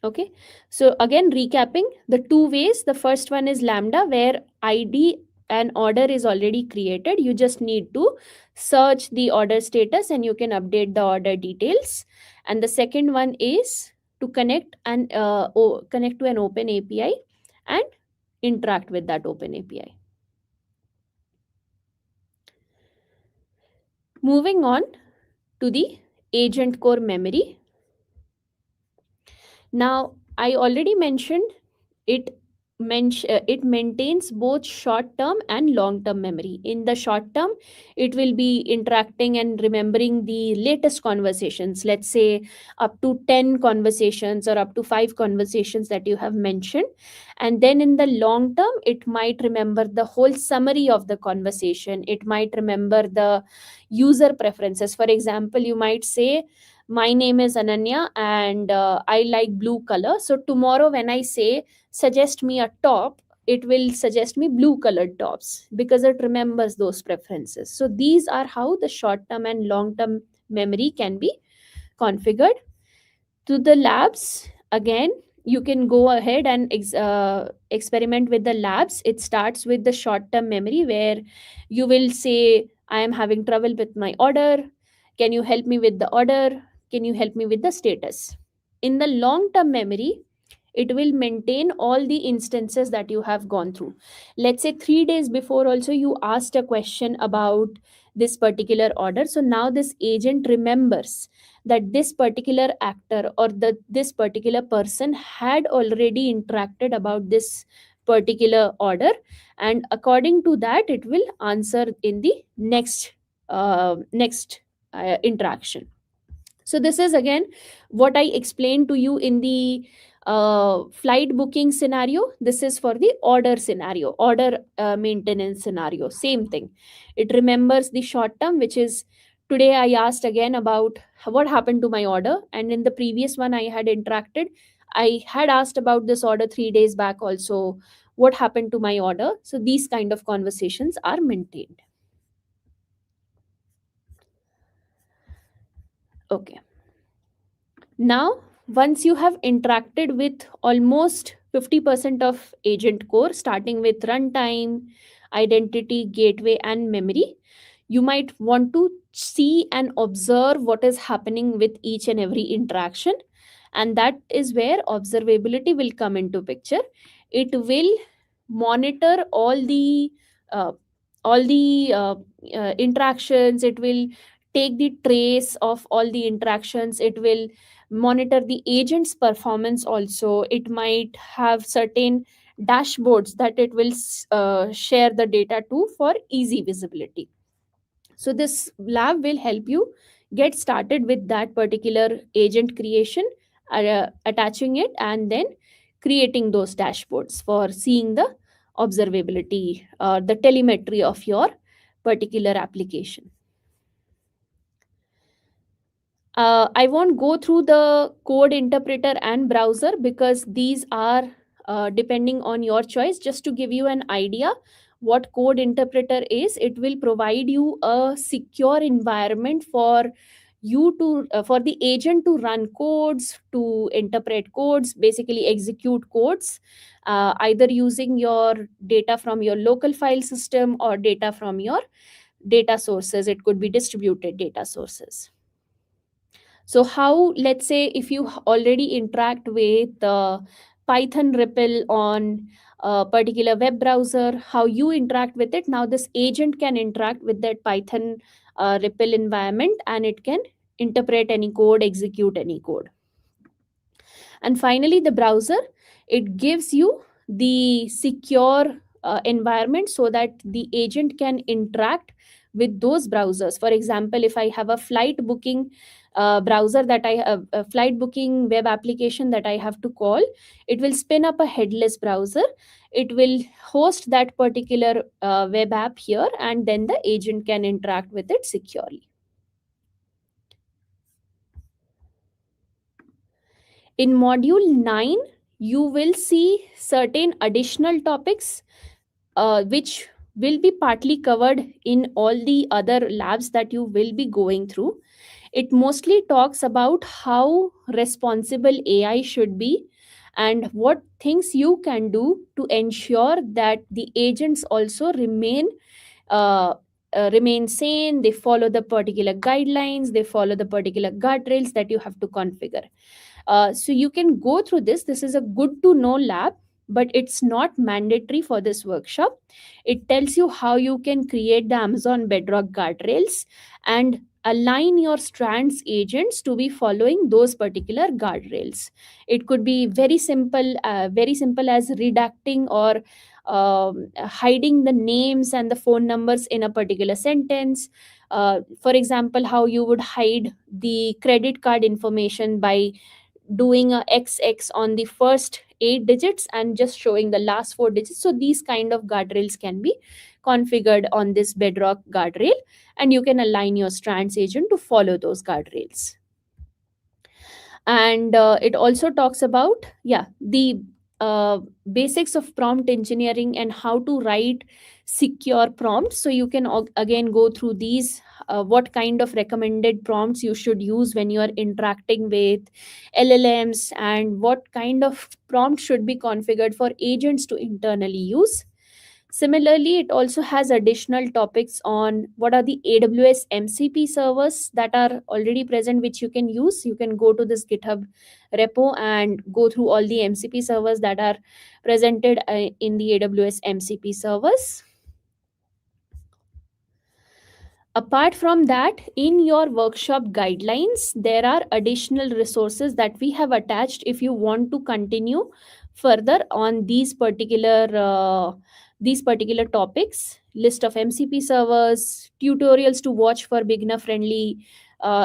Okay, so again, recapping the two ways. The first one is Lambda, where ID and order is already created. You just need to search the order status and you can update the order details. And the second one is to connect to an open API and interact with that open API. Moving on to the agent core memory. Now, I already mentioned it it maintains both short term and long term memory. In the short term, it will be interacting and remembering the latest conversations, let's say up to 10 conversations or up to 5 conversations that you have mentioned. And then in the long term, it might remember the whole summary of the conversation. It might remember the user preferences. For example, you might say, my name is Ananya and I like blue color. So tomorrow when I say suggest me a top, it will suggest me blue colored tops because it remembers those preferences. So these are how the short term and long term memory can be configured. To the labs, again, you can go ahead and experiment with the labs. It starts with the short term memory where you will say, I am having trouble with my order. Can you help me with the order? Can you help me with the status? In the long term memory, it will maintain all the instances that you have gone through. Let's say 3 days before also you asked a question about this particular order. So now this agent remembers that this particular actor or this particular person had already interacted about this particular order, and according to that it will answer in the next interaction. So this is again what I explained to you in the flight booking scenario. This is for the order scenario, order maintenance scenario. Same thing. It remembers the short term, which is today I asked again about what happened to my order, and in the previous one I had interacted. I had asked about this order 3 days back also. What happened to my order? So these kind of conversations are maintained. Okay. Now, once you have interacted with almost 50% of agent core, starting with runtime, identity, gateway, and memory, you might want to see and observe what is happening with each and every interaction. And that is where observability will come into picture. It will monitor uh, all the interactions. It will take the trace of all the interactions. It will monitor the agent's performance also. It might have certain dashboards that it will share the data to for easy visibility. So this lab will help you get started with that particular agent creation, attaching it, and then creating those dashboards for seeing the observability, the telemetry of your particular application. I won't go through the code interpreter and browser because these are depending on your choice. Just to give you an idea, what code interpreter is, it will provide you a secure environment for you to for the agent to run codes, to interpret codes, basically execute codes, either using your data from your local file system or data from your data sources. It could be distributed data sources. So how, let's say if you already interact with Python REPL on a particular web browser, how you interact with it, now this agent can interact with that Python REPL environment and it can interpret any code, execute any code. And finally, the browser, it gives you the secure environment so that the agent can interact with those browsers. For example, if I have a flight booking browser that I have, a flight booking web application that I have to call, it will spin up a headless browser. It will host that particular web app here, and then the agent can interact with it securely. In module 9, you will see certain additional topics which will be partly covered in all the other labs that you will be going through. It mostly talks about how responsible AI should be and what things you can do to ensure that the agents also uh, remain sane, they follow the particular guidelines, they follow the particular guardrails that you have to configure. So you can go through this. This is a good to know lab, but it's not mandatory for this workshop. It tells you how you can create the Amazon Bedrock guardrails and align your Strands agents to be following those particular guardrails. It could be very simple as redacting or hiding the names and the phone numbers in a particular sentence. For example, how you would hide the credit card information by doing a XX on the first 8 digits and just showing the last 4 digits. So these kind of guardrails can be configured on this Bedrock guardrail, and you can align your Strands agent to follow those guardrails. And it also talks about, yeah, the basics of prompt engineering and how to write secure prompts. So you can again go through these, what kind of recommended prompts you should use when you are interacting with LLMs, and what kind of prompt should be configured for agents to internally use. Similarly, it also has additional topics on what are the AWS MCP servers that are already present, which you can use. You can go to this GitHub repo and go through all the MCP servers that are presented in the AWS MCP servers. Apart from that, in your workshop guidelines, there are additional resources that we have attached if you want to continue further on these particular topics. List of MCP servers, tutorials to watch for beginner friendly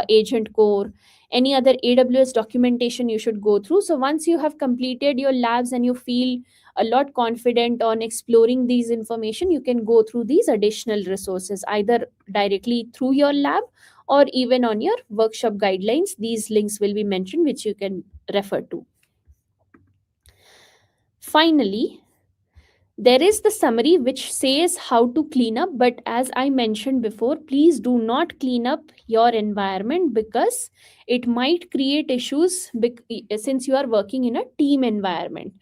agent core, any other AWS documentation you should go through. So once you have completed your labs and you feel a lot confident on exploring these information, you can go through these additional resources either directly through your lab or even on your workshop guidelines. These links will be mentioned, which you can refer to. Finally, there is the summary which says how to clean up, but as I mentioned before, please do not clean up your environment because it might create issues since you are working in a team environment.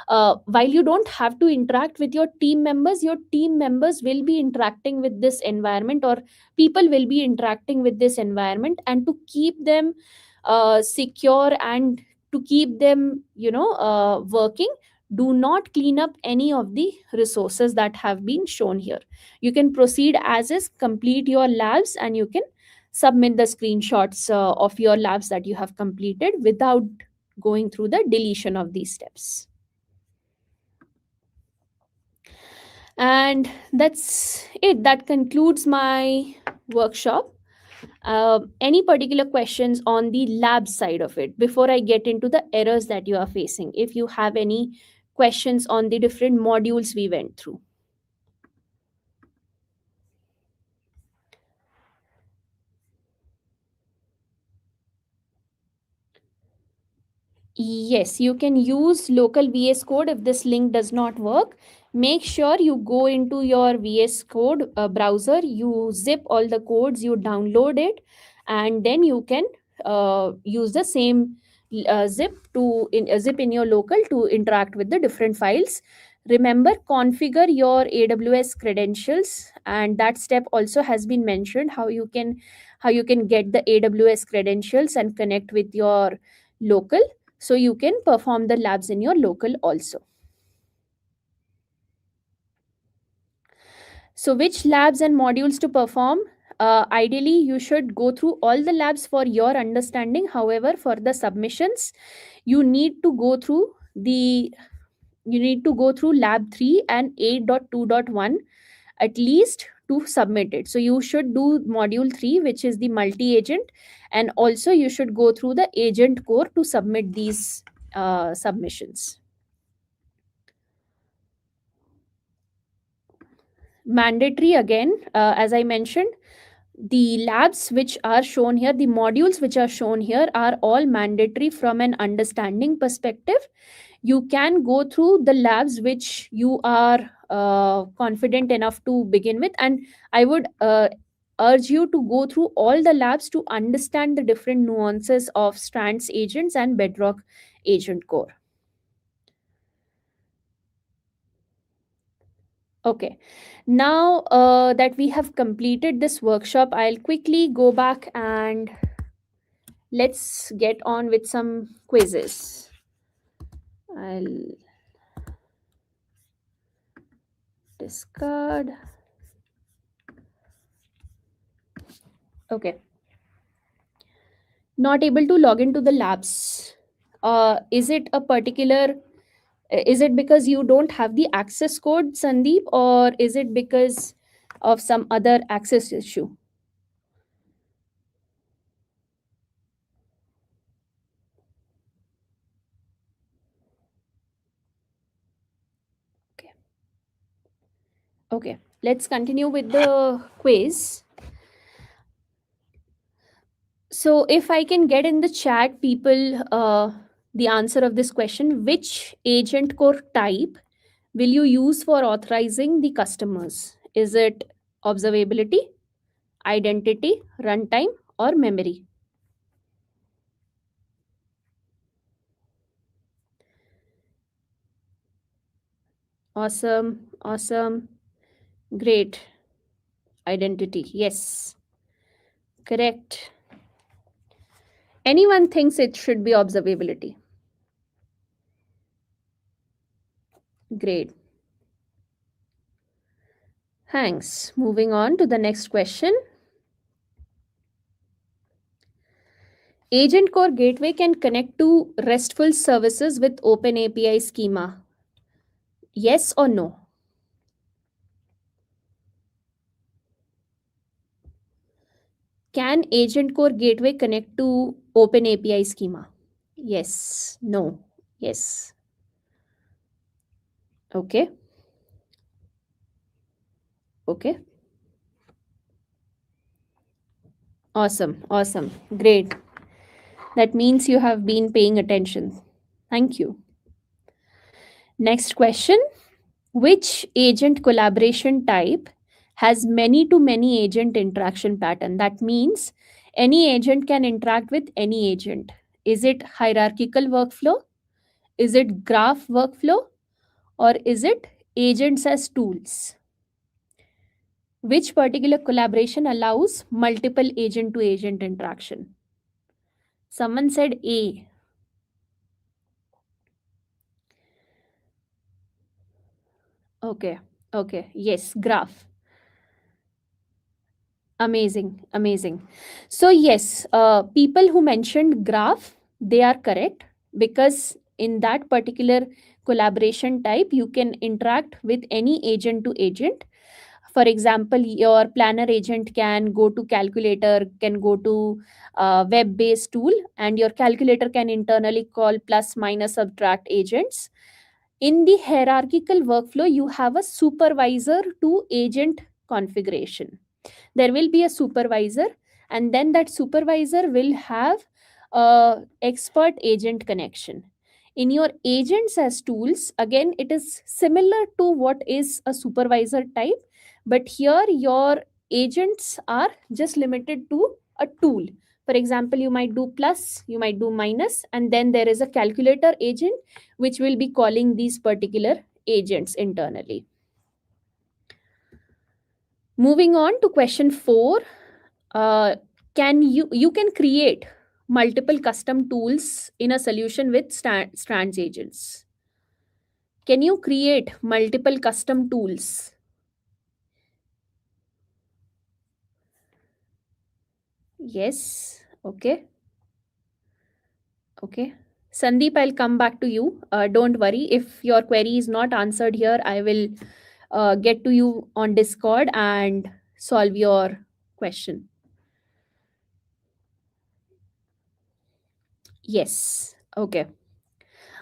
While you don't have to interact with your team members will be interacting with this environment, or people will be interacting with this environment, and to keep them secure and to keep them working, do not clean up any of the resources that have been shown here. You can proceed as is, complete your labs, and you can submit the screenshots of your labs that you have completed without going through the deletion of these steps. And that's it. That concludes my workshop. Any particular questions on the lab side of it before I get into the errors that you are facing? If you have any questions on the different modules we went through. Yes, you can use local VS Code. If this link does not work, make sure you go into your VS Code browser, you zip all the codes, you download it, and then you can use the same zip in your local to interact with the different files. Remember, configure your AWS credentials, and that step also has been mentioned, how you can get the AWS credentials and connect with your local, so you can perform the labs in your local also. So which labs and modules to perform? Ideally, you should go through all the labs for your understanding. However, for the submissions, you need to go through lab 3 and 8.2.1 at least to submit it. So you should do module 3, which is the multi-agent, and also you should go through the agent core to submit these submissions. Mandatory again, as I mentioned, the labs which are shown here, the modules which are shown here are all mandatory from an understanding perspective. You can go through the labs which you are confident enough to begin with, and I would urge you to go through all the labs to understand the different nuances of Strands agents and Bedrock Agent Core. Okay, now that we have completed this workshop, I'll quickly go back and let's get on with some quizzes. I'll discard. Okay, not able to log into the labs. Is it a particular, is it because you don't have the access code, Sandeep, or is it because of some other access issue? Okay. Okay, let's continue with the quiz. So if I can get in the chat, people, the answer of this question, which agent core type will you use for authorizing the customers? Is it observability, identity, runtime, or memory? Awesome, awesome, great. Identity, yes, correct. Anyone thinks it should be observability? Great. Thanks. Moving on to the next question. Agent Core Gateway can connect to RESTful services with Open API schema. Yes or no? Can Agent Core Gateway connect to Open API schema? Yes, no, yes. Okay, okay. Awesome, awesome. Great. That means you have been paying attention. Thank you. Next question. Which agent collaboration type has many to many agent interaction pattern? That means any agent can interact with any agent. Is it hierarchical workflow? Is it graph workflow? Or is it agents as tools? Which particular collaboration allows multiple agent to agent interaction? Someone said A. Okay, okay, yes, graph. Amazing, amazing. So yes, people who mentioned graph, they are correct, because in that particular collaboration type, you can interact with any agent to agent. For example, your planner agent can go to calculator, can go to web based tool, and your calculator can internally call plus minus subtract agents. In the hierarchical workflow, you have a supervisor to agent configuration. There will be a supervisor, and then that supervisor will have a expert agent connection. In your agents as tools, again, it is similar to what is a supervisor type, but here your agents are just limited to a tool. For example, you might do plus, you might do minus, and then there is a calculator agent which will be calling these particular agents internally. Moving on to question 4. Can you can create multiple custom tools in a solution with Strands agents? Can you create multiple custom tools? Yes. Okay. Okay. Sandeep, I'll come back to you. Don't worry. If your query is not answered here, I will get to you on Discord and solve your question. Yes. Okay.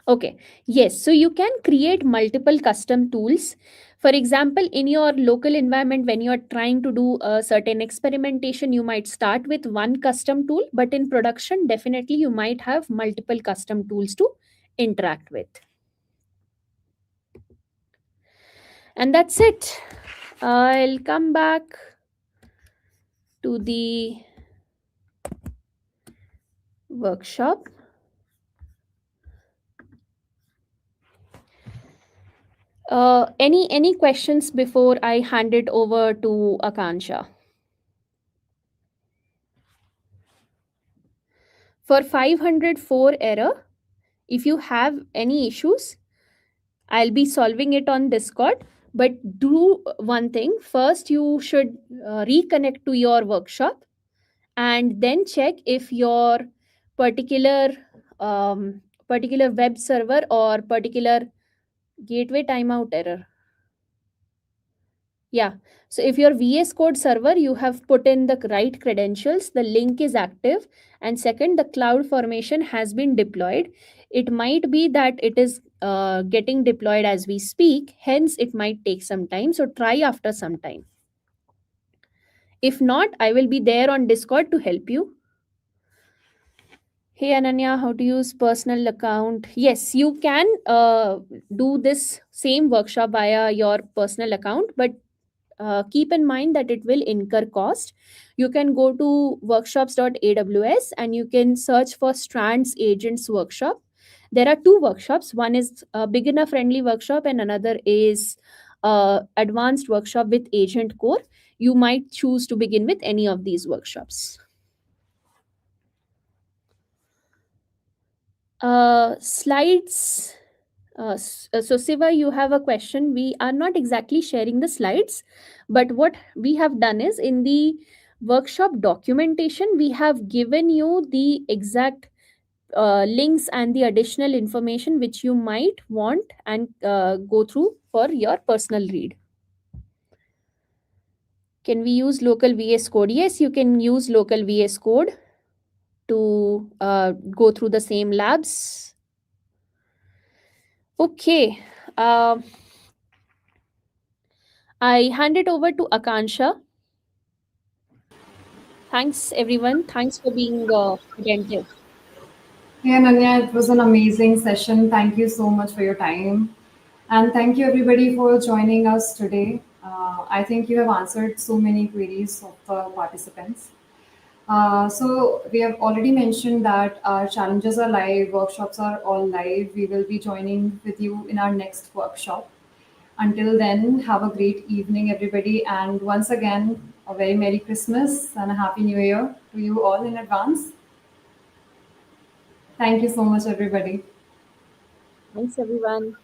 Okay. Yes. So you can create multiple custom tools. For example, in your local environment, when you're trying to do a certain experimentation, you might start with one custom tool, but in production, definitely you might have multiple custom tools to interact with. And that's it. I'll come back to the workshop. Any questions before I hand it over to Akansha? For 504 error, if you have any issues, I'll be solving it on Discord. But do one thing first, you should reconnect to your workshop and then check if your particular particular web server or particular gateway timeout error. Yeah. So if your VS Code server, you have put in the right credentials, the link is active, and second, the cloud formation has been deployed. It might be that it is getting deployed as we speak, hence, it might take some time. So try after some time. If not, I will be there on Discord to help you. Hey Ananya, how to use personal account? Yes, you can do this same workshop via your personal account, but keep in mind that it will incur cost. You can go to workshops.aws and you can search for Strands Agents Workshop. There are two workshops. One is a beginner friendly workshop and another is advanced workshop with Agent Core. You might choose to begin with any of these workshops. Slides. So Siva, you have a question. We are not exactly sharing the slides, but what we have done is in the workshop documentation, we have given you the exact links and the additional information which you might want and go through for your personal read. Can we use local VS Code? Yes, you can use local VS Code to go through the same labs. Okay. I hand it over to Akansha. Thanks, everyone. Thanks for being attentive. Hey Ananya, it was an amazing session. Thank you so much for your time. And thank you everybody for joining us today. I think you have answered so many queries of the participants. So we have already mentioned that our challenges are live, workshops are all live. We will be joining with you in our next workshop. Until then, have a great evening, everybody. And once again, a very Merry Christmas and a Happy New Year to you all in advance. Thank you so much, everybody. Thanks, everyone.